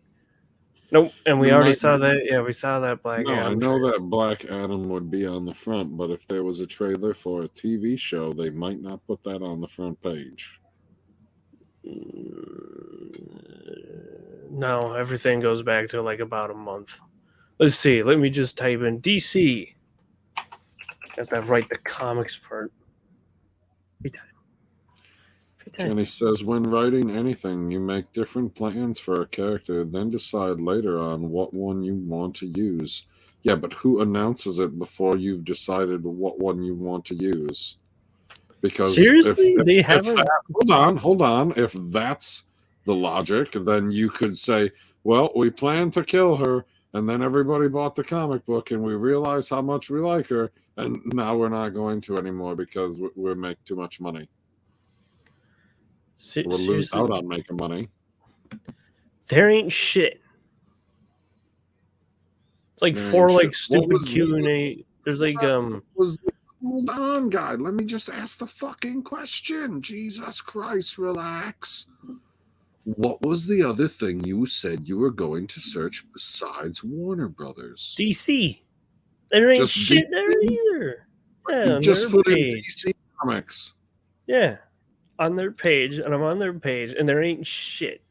Nope, and we already saw that. Yeah, we saw that Black Adam. I know that Black Adam would be on the front, but if there was a trailer for a TV show, they might not put that on the front page. No, everything goes back to like about a month. Let's see. Let me just type in DC. Got that right, the comics part. Jenny says, when writing anything, you make different plans for a character, then decide later on what one you want to use. Yeah, but who announces it before you've decided what one you want to use? Because seriously, they haven't. Hold on. If that's the logic, then you could say, well, we plan to kill her, and then everybody bought the comic book, and we realized how much we like her, and now we're not going to anymore because we make too much money. We'll lose out on making money. There ain't shit. It's like stupid Q&A. There's like Hold on, guy. Let me just ask the fucking question. Jesus Christ, relax. What was the other thing you said you were going to search besides Warner Brothers? DC. There ain't shit there either. Yeah, just put in DC Comics. Yeah. On their page, and I'm on their page, and there ain't shit.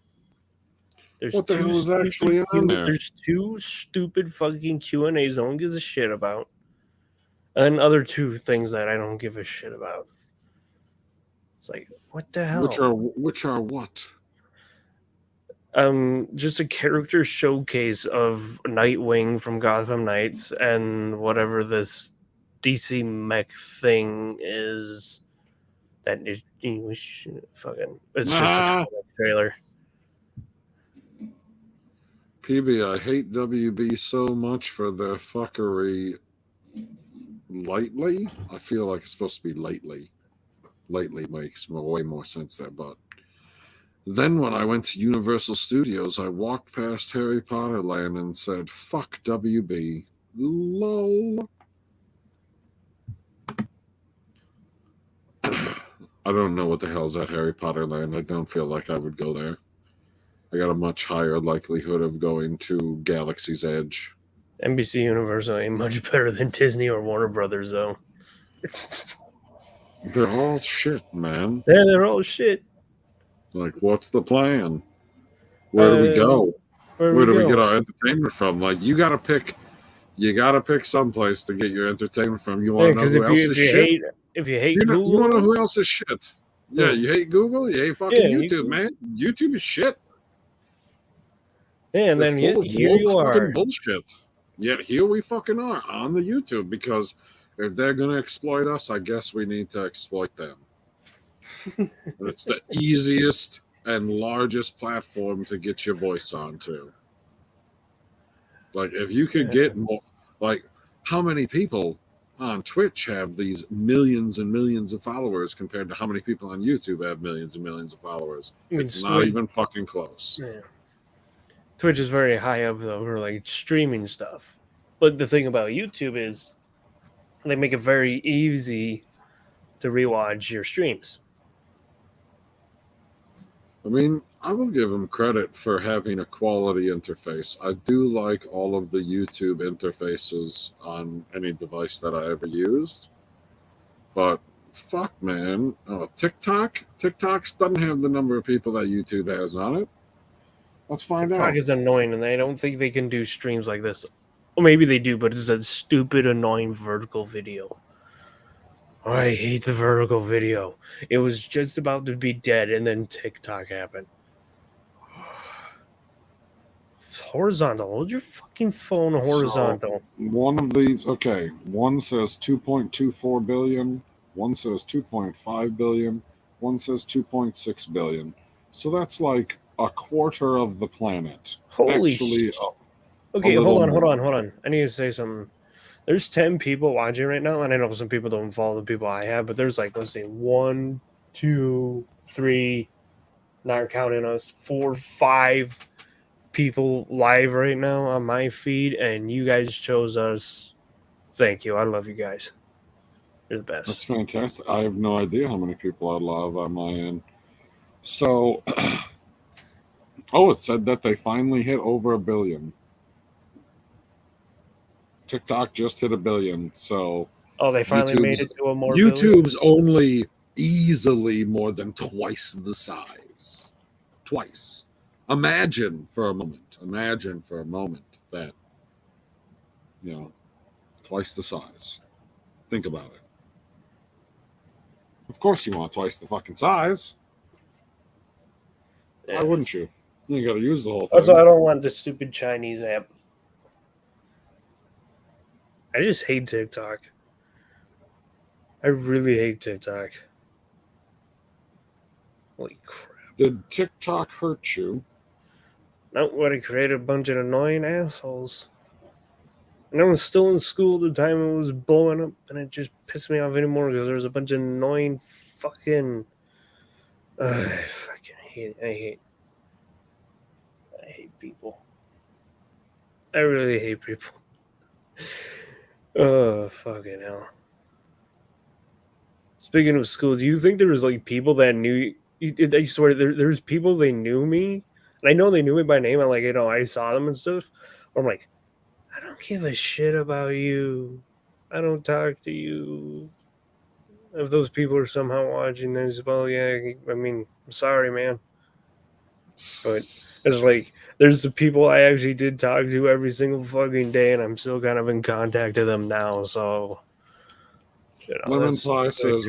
What the hell is actually on there? There's two stupid fucking Q&As no one gives a shit about. And other two things that I don't give a shit about. It's like, what the hell? Which are what? Just a character showcase of Nightwing from Gotham Knights and whatever this DC mech thing is. That is fucking. It's just a trailer. PB, I hate WB so much for their fuckery. Lightly? I feel like it's supposed to be lately. Lately makes way more sense there, but then when I went to Universal Studios, I walked past Harry Potter Land and said, fuck WB. LOL. I don't know what the hell's at Harry Potter Land. I don't feel like I would go there. I got a much higher likelihood of going to Galaxy's Edge. NBC Universal ain't much better than Disney or Warner Brothers, though. They're all shit, man. Yeah, they're all shit. Like, what's the plan? Where do we go? Where do we get our entertainment from? Like, you gotta pick someplace to get your entertainment from. You want to know who else is shit? If you hate Google, you want to know who else is shit? Yeah, you hate Google. You hate fucking YouTube, man. YouTube is shit. Yeah, and then here you are. Bullshit. Yet here we fucking are on the YouTube, because if they're going to exploit us, I guess we need to exploit them. It's the easiest and largest platform to get your voice onto. Like, if you could get more, like, how many people on Twitch have these millions and millions of followers compared to how many people on YouTube have millions and millions of followers. It's not even fucking close. Yeah. Twitch is very high up though for like streaming stuff. But the thing about YouTube is they make it very easy to rewatch your streams. I mean, I will give them credit for having a quality interface. I do like all of the YouTube interfaces on any device that I ever used. But fuck, man. TikTok doesn't have the number of people that YouTube has on it. Let's find out. TikTok is annoying, and I don't think they can do streams like this. Well, maybe they do, but it's a stupid, annoying vertical video. Oh, I hate the vertical video. It was just about to be dead, and then TikTok happened. It's horizontal. Hold your fucking phone horizontal. So, one of these, okay. One says 2.24 billion. One says 2.5 billion. One says 2.6 billion. So that's like a quarter of the planet. Holy Actually, okay, hold on. I need to say something. There's 10 people watching right now, and I know some people don't follow the people I have, but there's like, let's see, 1, 2, 3, not counting us, 4, 5 people live right now on my feed, and you guys chose us. Thank you. I love you guys. You're the best. That's fantastic. I have no idea how many people I love on my end. So, it said that they finally hit over 1 billion. TikTok just hit 1 billion, so they finally made it to a more YouTube's billion? Only easily more than twice the size. Twice. Imagine for a moment that, twice the size. Think about it. Of course you want twice the fucking size. Yeah. Why wouldn't you? You gotta use the whole thing. Also, I don't want the stupid Chinese app. I just hate TikTok. I really hate TikTok. Holy crap. Did TikTok hurt you? Not what it created a bunch of annoying assholes. And I was still in school at the time it was blowing up, and it just pissed me off anymore because there was a bunch of annoying fucking... I fucking hate it. I hate people. I really hate people. Oh, fucking hell. Speaking of school, do you think there was like people that knew... I swear, there's people they knew me, and I know they knew me by name, and like, I saw them and stuff, or I'm like, I don't give a shit about you. I don't talk to you. If those people are somehow watching this, well, yeah, I mean, I'm sorry, man. But it's like, there's the people I actually did talk to every single fucking day, and I'm still kind of in contact with them now, so... Lemon Pie says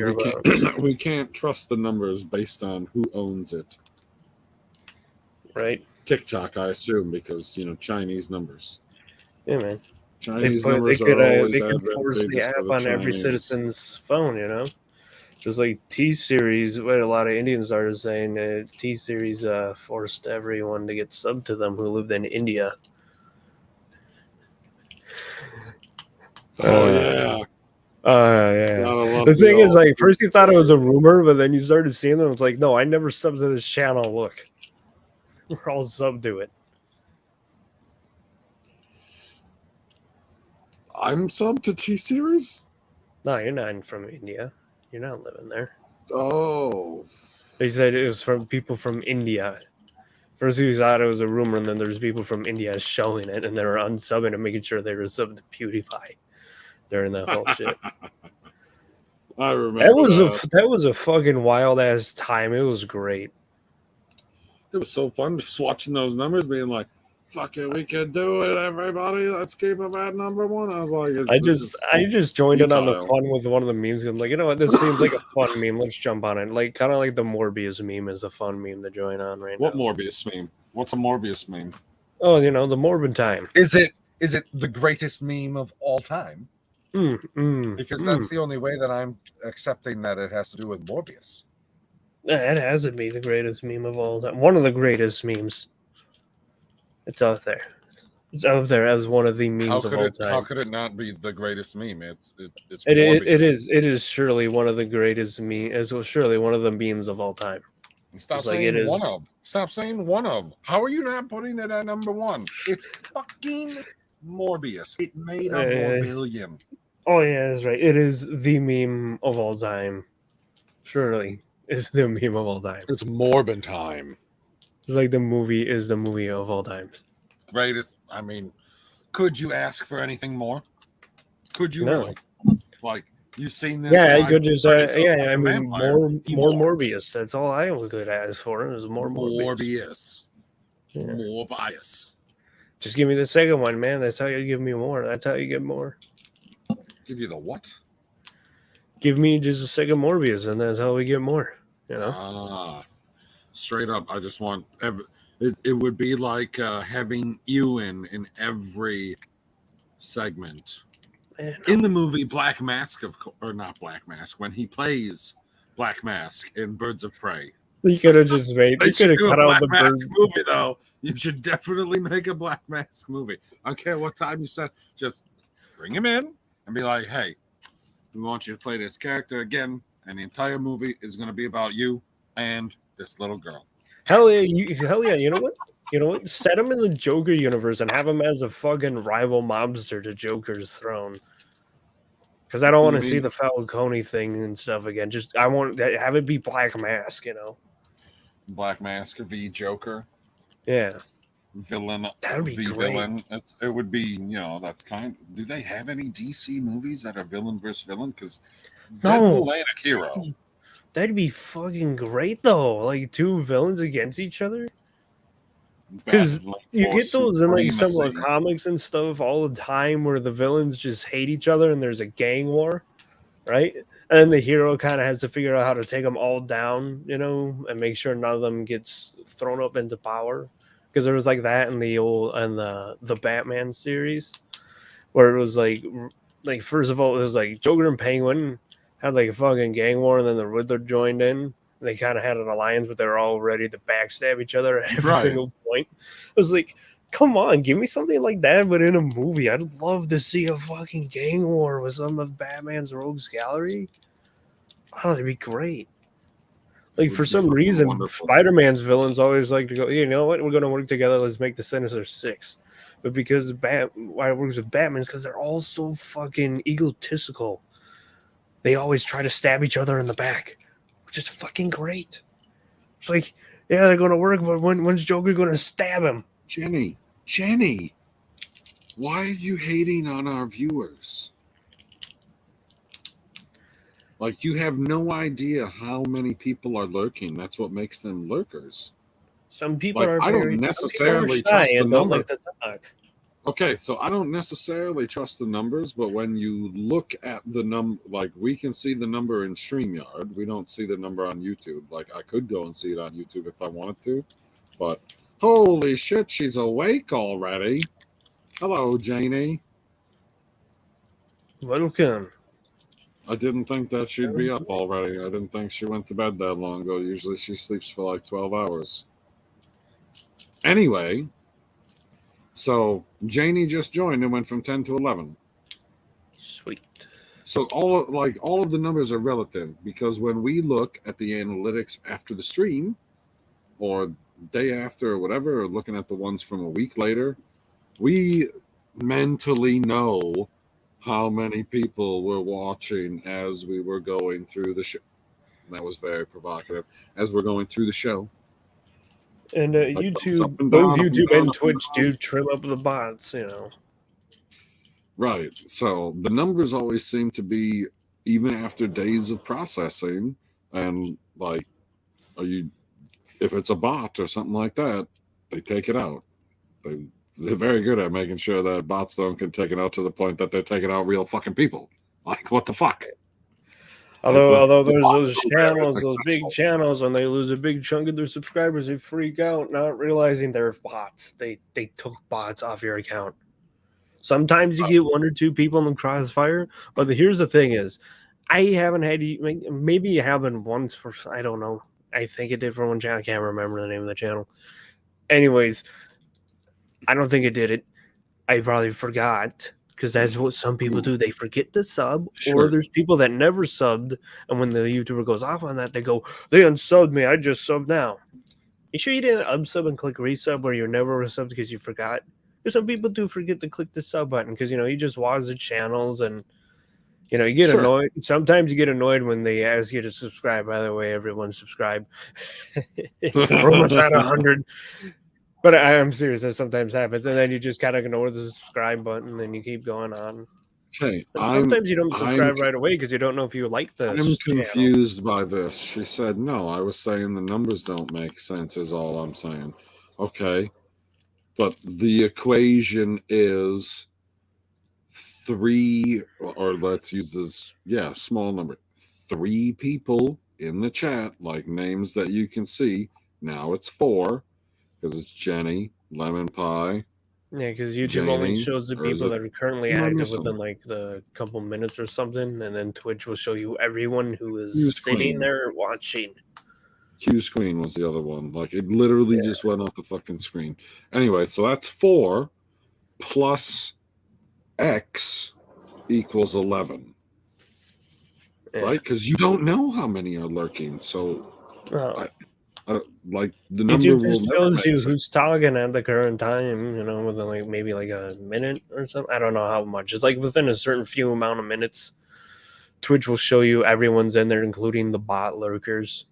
we can't trust the numbers based on who owns it. Right. TikTok, I assume, because, Chinese numbers. Yeah, man. Chinese numbers are always they could force the app on every citizen's phone, Just like T-Series, what a lot of Indian started saying, T-Series forced everyone to get subbed to them who lived in India. Yeah. Yeah. The thing is, like, first you thought it was a rumor, but then you started seeing them. It's like, no, I never subbed to this channel. Look, we're all subbed to it. I'm subbed to T-Series? No, you're not from India. You're not living there. Oh. They said it was from people from India. First you thought it was a rumor, and then there's people from India showing it, and they were unsubbing and making sure they were subbed to PewDiePie during that whole shit. I remember that was a fucking wild ass time. It was great. It was so fun just watching those numbers, being like, "Fuck it, we can do it, everybody. Let's keep them at number one." I was like, I just joined in on the fun with one of the memes. I'm like, you know what? This seems like a fun meme. Let's jump on it. Like, kind of like the Morbius meme is a fun meme to join on right now. What Morbius meme? What's a Morbius meme? Oh, the Morbid time. Is it the greatest meme of all time? Because that's the only way that I'm accepting that it has to do with Morbius. It has to be the greatest meme of all time. One of the greatest memes. It's out there. It's up there as one of the memes of all time. How could it not be the greatest meme? It's it is surely one of the greatest memes. It's surely one of the memes of all time. Stop saying one of. Stop saying one of. How are you not putting it at number one? It's fucking Morbius. It made $1 billion. Oh yeah, that's right. It is the meme of all time. Surely, it's the meme of all time. It's Morbin time. It's like the movie is the movie of all times. Greatest. I mean, could you ask for anything more? Could you No. really? Like, you've seen this? Yeah, I could just. I mean, vampire. more Morbius. That's all I could ask for. Is more Morbius. Yeah. More bias. Just give me the second one, man. That's how you give me more. That's how you get more. Give you the what? Give me just a second Morbius, and that's how we get more. You know. Straight up, I just want it would be like having Ewan in every segment. Man. In the movie Black Mask, or not Black Mask, when he plays Black Mask in Birds of Prey. You could have just made. You could have cut out the Birds movie, though. You should definitely make a Black Mask movie. I don't care what time you said. Just bring him in and be like, "Hey, we want you to play this character again, and the entire movie is going to be about you and this little girl." Hell yeah! You know what? You know what? Set him in the Joker universe and have him as a fucking rival mobster to Joker's throne. Because I don't want to see the Falcone thing and stuff again. Just I want to have it be Black Mask. You know, Black Mask v Joker. Yeah. Villain. That would be great. Villain. It would be, that's kind. Do they have any DC movies that are villain versus villain? Because Deadpool ain't a hero. That'd be fucking great though. Like two villains against each other. Because you get those in like some like comics and stuff all the time where the villains just hate each other and there's a gang war, right? And then the hero kind of has to figure out how to take them all down, and make sure none of them gets thrown up into power. Because there was like that in the Batman series, where it was like first of all it was like Joker and Penguin had like a fucking gang war, and then the Riddler joined in. They kind of had an alliance, but they were all ready to backstab each other at every single point. I was like, come on, give me something like that, but in a movie. I'd love to see a fucking gang war with some of Batman's rogues gallery. Oh, that'd be great. Like, for some reason, wonderful. Spider-Man's villains always like to go, you know what, we're going to work together. Let's make the Sinister Six. But because why it works with Batman is because they're all so fucking egotistical. They always try to stab each other in the back. Which is fucking great. It's like, yeah, they're going to work, but when's Joker going to stab him? Jenny, why are you hating on our viewers? Like, you have no idea how many people are lurking. That's what makes them lurkers. Some people are I don't necessarily trust the number. Like to talk. Okay, so I don't necessarily trust the numbers, but when you look at the number, like we can see the number in StreamYard. We don't see the number on YouTube. Like I could go and see it on YouTube if I wanted to, but holy shit, she's awake already. Hello, Janie. Welcome. I didn't think that she'd be up already. I didn't think she went to bed that long ago. Usually she sleeps for like 12 hours. Anyway, so Janie just joined and went from 10 to 11. Sweet. So all of the numbers are relative because when we look at the analytics after the stream or day after or whatever, or looking at the ones from a week later, we mentally know how many people were watching as we were going through the show. That was very provocative. As we're going through the show. And YouTube, both YouTube and Twitch do trim up the bots, Right. So the numbers always seem to be, even after days of processing, and like, if it's a bot or something like that, they take it out. They're very good at making sure that bots don't get taken out to the point that they're taking out real fucking people. Like, what the fuck? Although there's those channels, those big channels, when they lose a big chunk of their subscribers, they freak out, not realizing they're bots. They took bots off your account. Sometimes you get one or two people in the crossfire, but here's the thing is, I haven't had, maybe it happened once for, I don't know. I think it did for one channel. I can't remember the name of the channel. Anyways, I don't think it did it. I probably forgot, because that's what some people do. They forget to sub, Sure. or there's people that never subbed, and when the YouTuber goes off on that, they go, they unsubbed me. I just subbed now. You sure you didn't unsub and click resub, or you're never resubbed because you forgot? Because some people do forget to click the sub button because, you just watch the channels and, you get annoyed. Sometimes you get annoyed when they ask you to subscribe. By the way, everyone subscribe. We're almost at 100. But I'm serious. That sometimes happens. And then you just kind of ignore the subscribe button and you keep going on. Okay. Sometimes you don't subscribe right away because you don't know if you like the I'm confused by this. She said, no, I was saying the numbers don't make sense is all I'm saying. Okay. But the equation is 3, or let's use this, small number. 3 people in the chat, like names that you can see. Now it's 4, because it's Jenny, Lemon Pie. Yeah, because YouTube only shows the people that are currently active within like the couple minutes or something, and then Twitch will show you everyone who is sitting there watching. Q's Queen was the other one. Like, it literally just went off the fucking screen. Anyway, so that's 4 plus X equals 11. Right? Because you don't know how many are lurking. So, like, the number YouTube will just shows you who's talking at the current time, within like maybe like a minute or something. I don't know how much. It's like within a certain few amount of minutes, Twitch will show you everyone's in there, including the bot lurkers.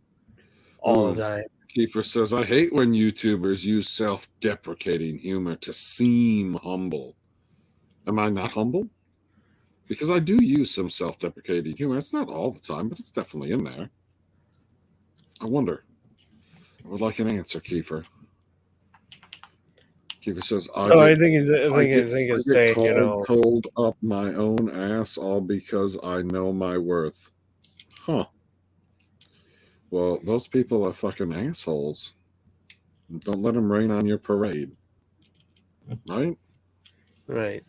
All the time. Kiefer says, I hate when YouTubers use self-deprecating humor to seem humble. Am I not humble? Because I do use some self-deprecating humor. It's not all the time, but it's definitely in there. I wonder. I would like an answer, Kiefer. Kiefer says, I think he's saying, cold up my own ass all because I know my worth. Huh. Well, those people are fucking assholes. Don't let them rain on your parade. Right? Right.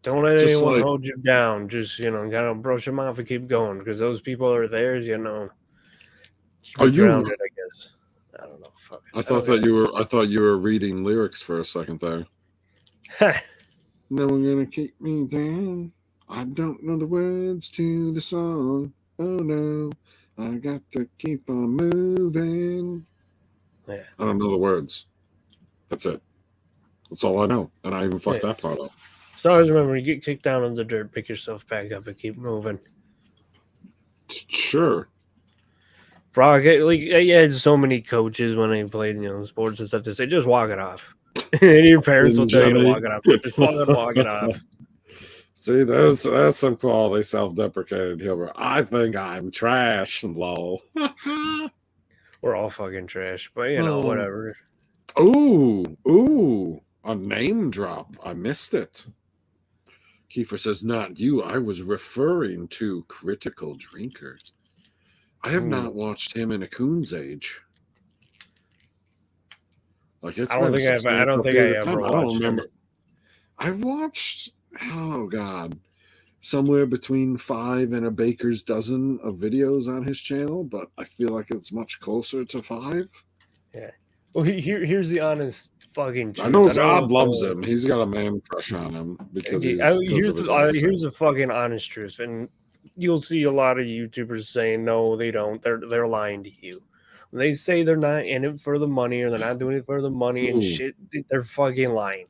Don't let anyone hold you down. Just, kind of brush them off and keep going. Because those people are theirs, Are you grounded, I guess. I don't know. Fuck. I thought you were reading lyrics for a second there. No one gonna keep me down. I don't know the words to the song. Oh no. I got to keep on moving. Yeah. I don't know the words. That's it. That's all I know. And I even fucked that part up. So always remember, you get kicked down in the dirt, pick yourself back up and keep moving. Sure. Brock, had so many coaches when I played, sports and stuff to say, just walk it off. And your parents will tell you to walk it off. Just fucking walk it off. See, there's some quality self-deprecating humor. I think I'm trash, lol. We're all fucking trash, but whatever. Ooh, a name drop. I missed it. Kiefer says, not you. I was referring to Critical Drinker. I have not watched him in a coon's age. Like, I don't think I ever watched. I don't remember. I've watched, oh God, somewhere between 5 and a baker's dozen of videos on his channel, but I feel like it's much closer to 5. Yeah. Well, here's the honest fucking truth. I know Zod loves him. He's got a man crush on him because here's the fucking honest truth, and you'll see a lot of YouTubers saying no, they don't. They're lying to you. When they say they're not in it for the money or they're not doing it for the money and shit, they're fucking lying.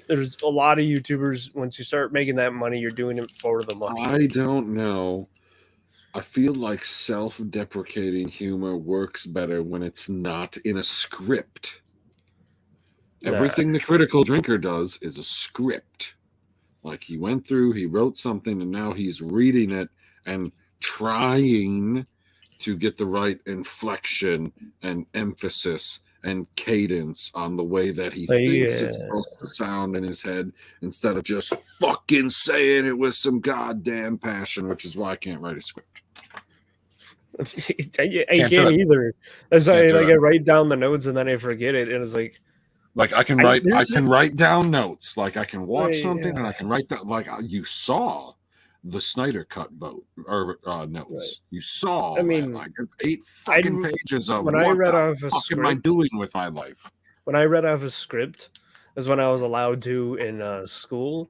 There's a lot of YouTubers, once you start making that money, you're doing it for the money. I don't know. I feel like self-deprecating humor works better when it's not in a script. Everything the Critical Drinker does is a script. Like, he went through, he wrote something, and now he's reading it and trying to get the right inflection and emphasis and cadence on the way that he thinks it's supposed to sound in his head, instead of just fucking saying it with some goddamn passion, which is why I can't write a script. I can't either. That's why I write down the notes and then I forget it, and it's like I can write down notes. Like, I can watch something and I can write that. Like, you saw the Snyder Cut vote or notes. Right. You saw. I mean, like 8 pages of when I read off a script. Am I doing with my life? When I read off a script, That's when I was allowed to in school,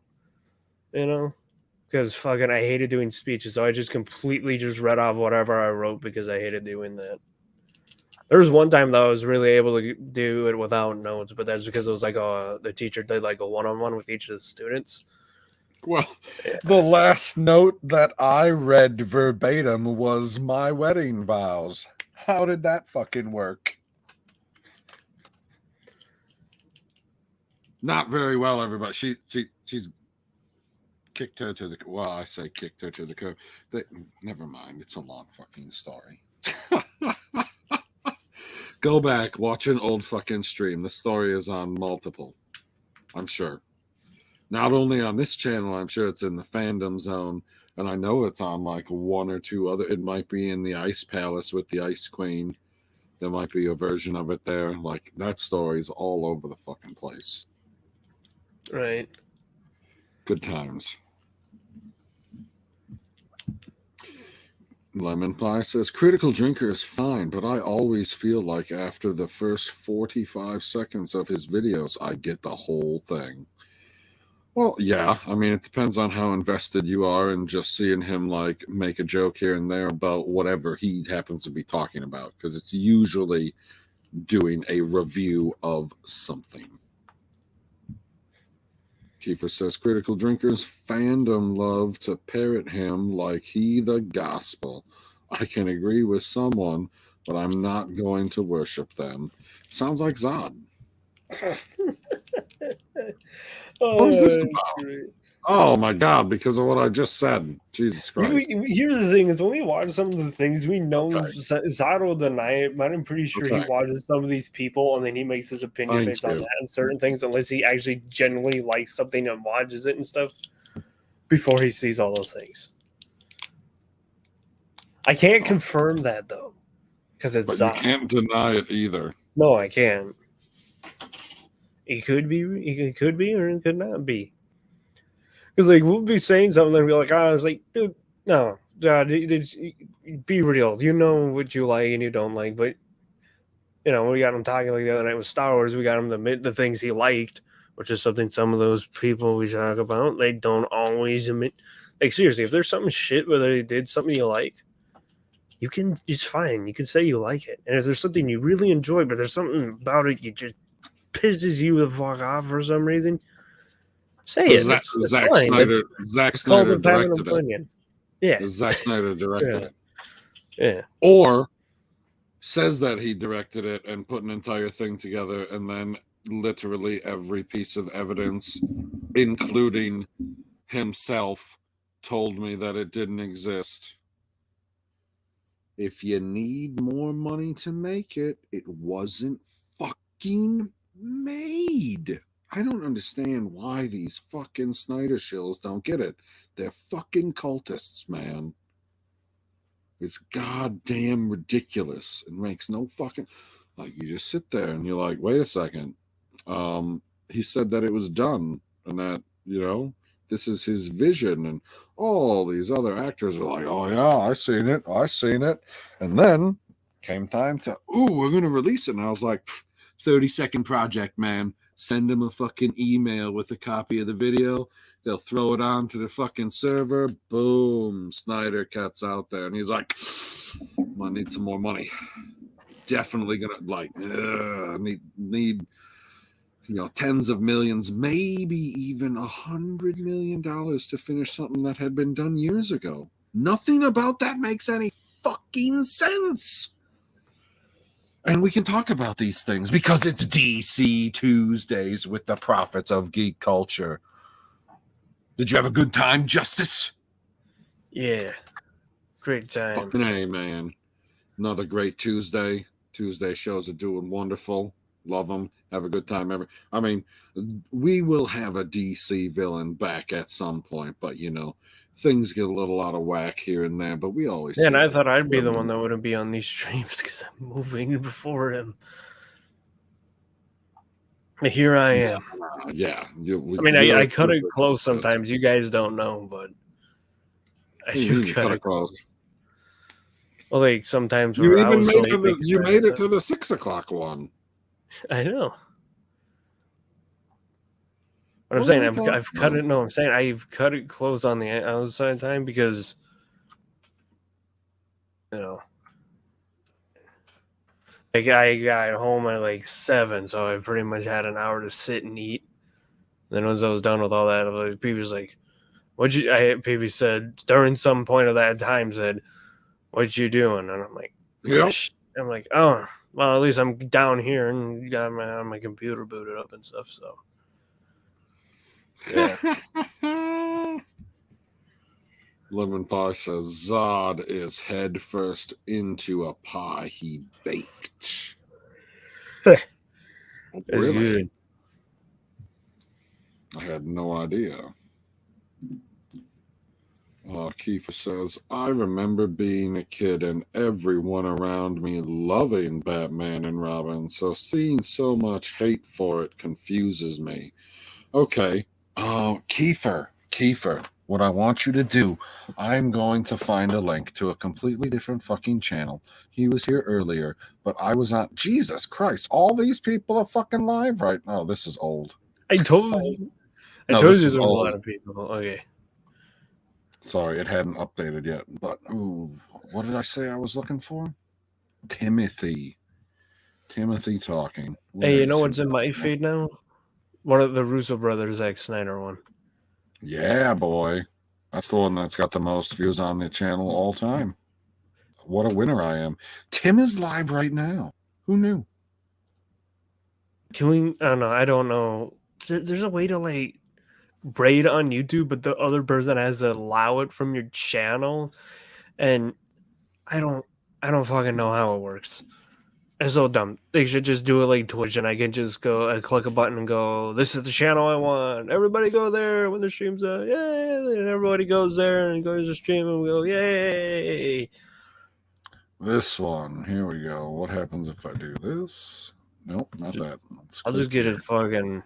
because fucking I hated doing speeches, so I just completely just read off whatever I wrote because I hated doing that. There was one time that I was really able to do it without notes, but that's because it was like the teacher did like a one-on-one with each of the students. Well, the last note that I read verbatim was my wedding vows. How did that fucking work? Not very well, everybody. She's kicked her to the, well, I say kicked her to the curb. Never mind. It's a long fucking story. Go back, watch an old fucking stream. The story is on multiple, I'm sure. Not only on this channel, I'm sure it's in the fandom zone, and I know it's on like one or two other. It might be in the Ice Palace with the Ice Queen. There might be a version of it there. Like, that story's all over the fucking place. Right. Good times. Lemon Pie says, critical drinker is fine, but I always feel like after the first 45 seconds of his videos, I get the whole thing. Well, yeah. I mean, it depends on how invested you are in just seeing him, like, make a joke here and there about whatever he happens to be talking about, because it's usually doing a review of something. Kiefer says, critical drinkers fandom love to parrot him like he the gospel. I can agree with someone, but I'm not going to worship them. Sounds like Zod. What is this about? Great. Oh my God, because of what I just said. Jesus Christ. Here's the thing, is when we watch some of the things, we know Zod will deny it, but I'm pretty sure he watches some of these people and then he makes his opinion based on that and certain things, unless he actually genuinely likes something and watches it and stuff before he sees all those things. I can't confirm that though, because it's Zod. You can't deny it either. No, I can't. It could be, or it could not be. Because, like, we'll be saying something and be like, I was like, dude, no, be real. You know what you like and you don't like. But, we got him talking like the other night with Star Wars. We got him to admit the things he liked, which is something some of those people we talk about, they don't always admit. Like, seriously, if there's something shit, whether they did something you like, it's fine. You can say you like it. And if there's something you really enjoy, but there's something about it you just pisses you the fuck off for some reason, say it. Zack Snyder directed it. Yeah. Zack Snyder directed it. Yeah. Or says that he directed it and put an entire thing together, and then literally every piece of evidence, including himself, told me that it didn't exist. If you need more money to make it, it wasn't fucking made. I don't understand why these fucking Snyder shills don't get it. They're fucking cultists, man. It's goddamn ridiculous. It makes no fucking... Like, you just sit there and you're like, wait a second. He said that it was done and that, this is his vision. And all these other actors are like, oh, yeah, I seen it. And then came time to, we're going to release it. And I was like, 30-second project, man. Send them a fucking email with a copy of the video. They'll throw it onto the fucking server. Boom. Snyder Cat's out there. And he's like, I need some more money. Definitely gonna need tens of millions, maybe even $100 million to finish something that had been done years ago. Nothing about that makes any fucking sense. And we can talk about these things because it's DC Tuesdays with the prophets of geek culture. Did you have a good time, Justice? Yeah. Great time. Fucking A, man. Another great Tuesday. Tuesday shows are doing wonderful. Love them. Have a good time. I mean, we will have a DC villain back at some point, but, things get a little out of whack here and there, but we always... Yeah, and I thought I'd be the one that wouldn't be on these streams because I'm moving before him. But here I am. Yeah. I cut it close sometimes. You guys don't know, but I do cut it close. Well, like sometimes you even made it to the 6 o'clock one. I know. What I'm saying, I've cut it. No, I'm saying I've cut it close on the outside time because, like I got home at like 7, so I pretty much had an hour to sit and eat. Then once I was done with all that, people was like, people said during some point of that time said, "What you doing?" And I'm like, yep. I'm like, oh, well, at least I'm down here and got my computer booted up and stuff. So, yeah. Lemon Pie says Zod is head first into a pie he baked. That's really? Good. I had no idea. Kiefer says, I remember being a kid and everyone around me loving Batman and Robin, so seeing so much hate for it confuses me. Okay. Kiefer, what I want you to do, I'm going to find a link to a completely different fucking channel. He was here earlier, but I was not. Jesus Christ, all these people are fucking live right now. Oh, this is old. I told you. I told you there was a lot of people. Okay. Sorry, it hadn't updated yet. But, what did I say I was looking for? Timothy talking. Hey, you know what's in my feed now? One of the Russo brothers, Zack Snyder one. Yeah, boy. That's the one that's got the most views on the channel all time. What a winner I am. Tim is live right now. Who knew? Can we? I don't know. There's a way to like braid on YouTube, but the other person has to allow it from your channel, and I don't fucking know how it works. It's so dumb. They should just do it like Twitch, and I can just go and click a button and go, this is the channel I want. Everybody go there when the stream's out. Yay! And everybody goes there and goes to stream and we go, yay! This one. Here we go. What happens if I do this? Nope, not that. I'll just get it fucking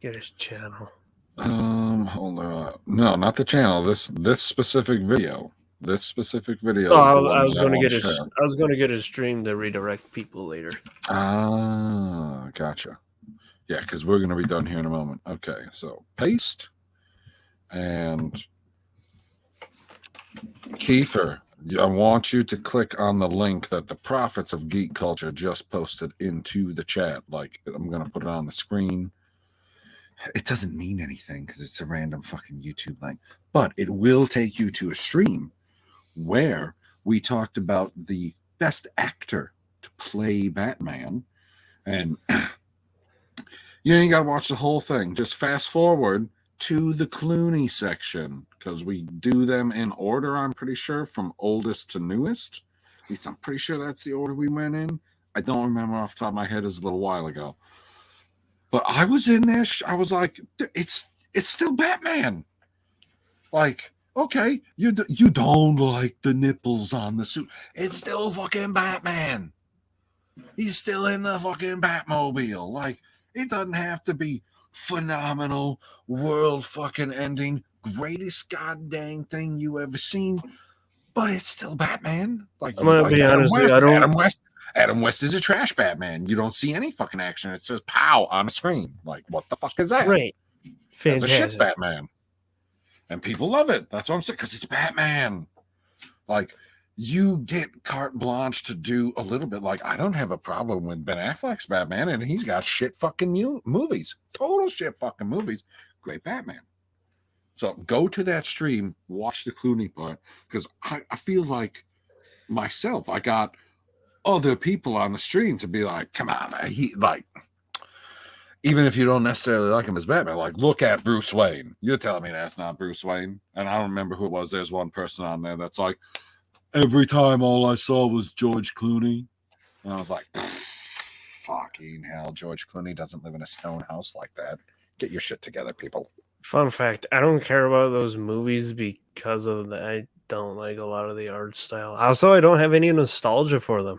get his channel. Hold on. No, not the channel. This specific video. This specific video. I was going to get his stream to redirect people later. Ah, gotcha. Yeah, because we're going to be done here in a moment. Okay, so paste and Kiefer. I want you to click on the link that the Prophets of Geek Culture just posted into the chat. Like, I'm going to put it on the screen. It doesn't mean anything because it's a random fucking YouTube link, but it will take you to a stream where we talked about the best actor to play Batman. And you ain't got to watch the whole thing. Just fast forward to the Clooney section because we do them in order, I'm pretty sure, from oldest to newest. At least I'm pretty sure that's the order we went in. I don't remember off the top of my head. It was a little while ago. But I was in there. I was like, it's still Batman. Like, okay, you don't like the nipples on the suit. It's still fucking Batman. He's still in the fucking Batmobile. Like, it doesn't have to be phenomenal, world fucking ending, greatest goddamn thing you ever seen. But it's still Batman. Like, I'm gonna be honest, Adam West is a trash Batman. You don't see any fucking action. It says pow on the screen. Like, what the fuck is that? Right. It's a shit Batman. And people love it. That's what I'm saying, because it's Batman. Like, you get carte blanche to do a little bit. Like, I don't have a problem with Ben Affleck's Batman, and he's got shit fucking movies. Total shit fucking movies. Great Batman. So go to that stream, watch the Clooney part, because I feel like myself, I got other people on the stream to be like, come on, man. He, like, even if you don't necessarily like him as Batman, like, look at Bruce Wayne. You're telling me that's not Bruce Wayne? And I don't remember who it was. There's one person on there that's like, every time all I saw was George Clooney. And I was like, fucking hell, George Clooney doesn't live in a stone house like that. Get your shit together, people. Fun fact, I don't care about those movies because of I don't like a lot of the art style. Also, I don't have any nostalgia for them.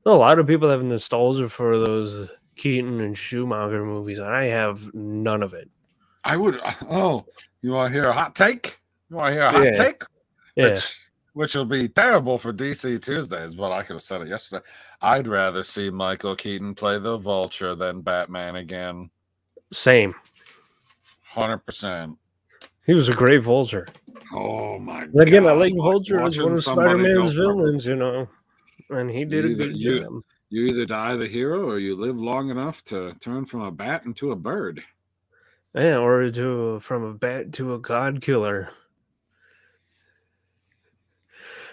A lot of people have nostalgia for those Keaton and Schumacher movies, and I have none of it. I would. Oh, you want to hear a hot take? You want to hear a hot take? Yeah. which will be terrible for DC Tuesdays, but I could have said it yesterday. I'd rather see Michael Keaton play the Vulture than Batman again. Same. 100%. He was a great Vulture. Oh my god! Again, I like Like Vulture as one of Spider-Man's villains, you know, and he did a good job. You either die the hero or you live long enough to turn from a bat into a bird. Yeah, or from a bat to a god killer.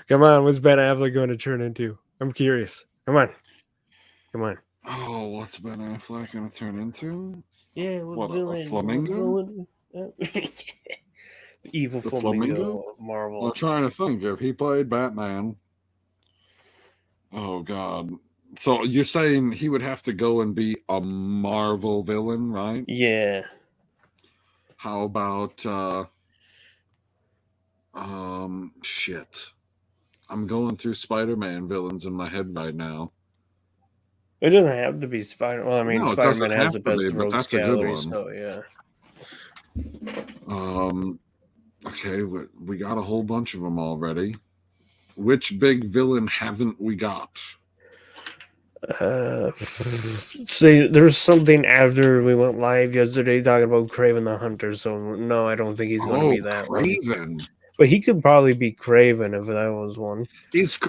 Come on, what's Ben Affleck going to turn into? I'm curious. Come on. Oh, what's Ben Affleck going to turn into? Yeah, what villain? A flamingo? Evil flamingo of Marvel. I'm trying to think if he played Batman. Oh God! So you're saying he would have to go and be a Marvel villain, right? Yeah. How about shit? I'm going through Spider-Man villains in my head right now. It doesn't have to be Spider. Well, I mean, No, Spider-Man has the best rogues gallery, so yeah. Okay, we got a whole bunch of them already. Which big villain haven't we got? See, there's something after we went live yesterday talking about Kraven the Hunter. So no, I don't think he's going to be that Kraven. One. But he could probably be Kraven if that was one.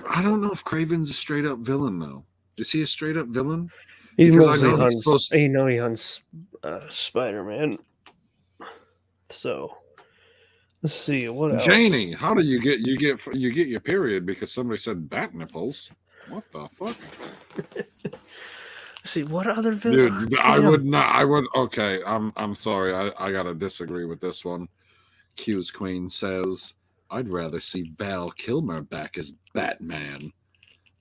I don't know if Kraven's a straight up villain though. Is he a straight up villain? He mostly hunts. He hunts Spider-Man. So let's see what else. Janie, how do you get your period because somebody said bat nipples? What the fuck? Let's see what other villain. Dude, I would not. I would. Okay, I'm sorry. I gotta disagree with this one. Q's Queen says I'd rather see Val Kilmer back as Batman.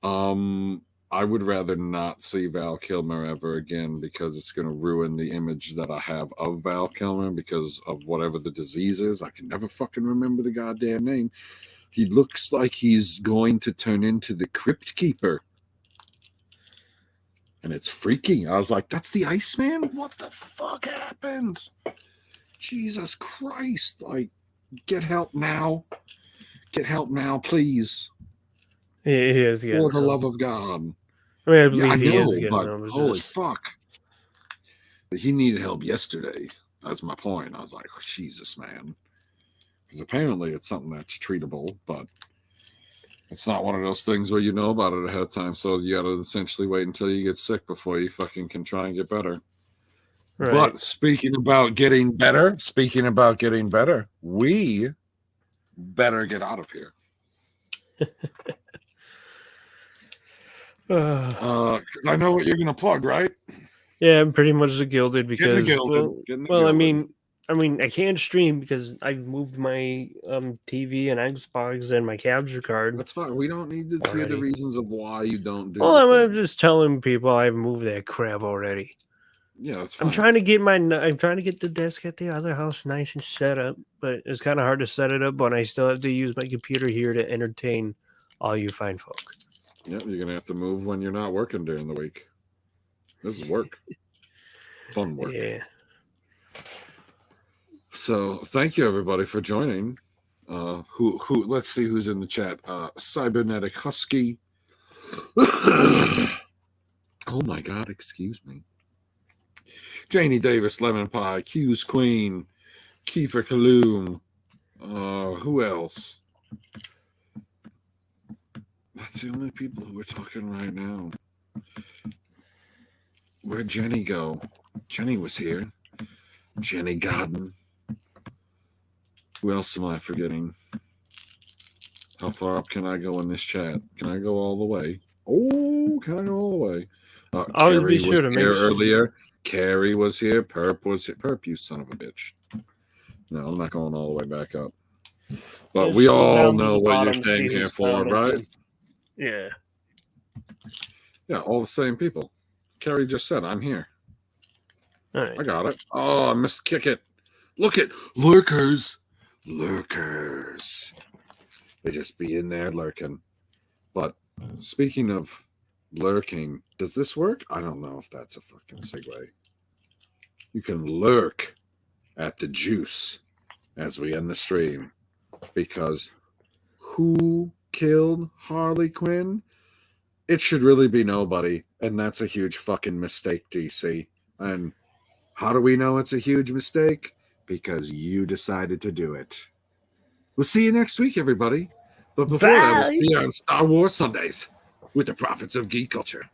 I would rather not see Val Kilmer ever again because it's going to ruin the image that I have of Val Kilmer because of whatever the disease is. I can never fucking remember the goddamn name. He looks like he's going to turn into the Crypt Keeper. And it's freaky. I was like, that's the Iceman? What the fuck happened? Jesus Christ. Like, get help now. Get help now, please. He is getting For the love of God. I mean, I believe he is getting help. Holy fuck. He needed help yesterday. That's my point. I was like, Jesus, man. Because apparently it's something that's treatable, but it's not one of those things where you know about it ahead of time. So you got to essentially wait until you get sick before you fucking can try and get better. Right. But speaking about getting better, we better get out of here. I know what you're going to plug, right? Yeah, I'm pretty much the Gilded because I mean, I can't stream because I've moved my TV and Xbox and my capture card. That's fine. We don't need to hear the reasons of why you don't do it. Well, I'm just telling people I've moved that crap already. Yeah, that's fine. I'm trying to get the desk at the other house nice and set up, but it's kind of hard to set it up when I still have to use my computer here to entertain all you fine folk. Yep, you're gonna have to move when you're not working during the week. This is work. Fun work. Yeah. So thank you everybody for joining. Who let's see who's in the chat. Cybernetic Husky. Oh my god, excuse me. Janie Davis, Lemon Pie, Q's Queen, Kiefer Kaloom. Who else? That's the only people who are talking right now. Where'd Jenny go? Jenny was here. Jenny Godden. Who else am I forgetting? How far up can I go in this chat? Can I go all the way? Oh, can I go all the way? I'll be sure to make sure. Earlier. Carrie was here. Purp was here. Purp, you son of a bitch. No, I'm not going all the way back up. But Just we all know what you're staying here for, right? Yeah. Yeah, all the same people. Carrie just said, I'm here. All right. I got it. Oh, I missed kick it. Look at lurkers. Lurkers. They just be in there lurking. But speaking of lurking, does this work? I don't know if that's a fucking segue. You can lurk at the juice as we end the stream. Because who killed Harley Quinn, it should really be nobody. And that's a huge fucking mistake, DC. And how do we know it's a huge mistake? Because you decided to do it. We'll see you next week, everybody. But before that, we'll see you on Star Wars Sundays with the Prophets of Geek Culture.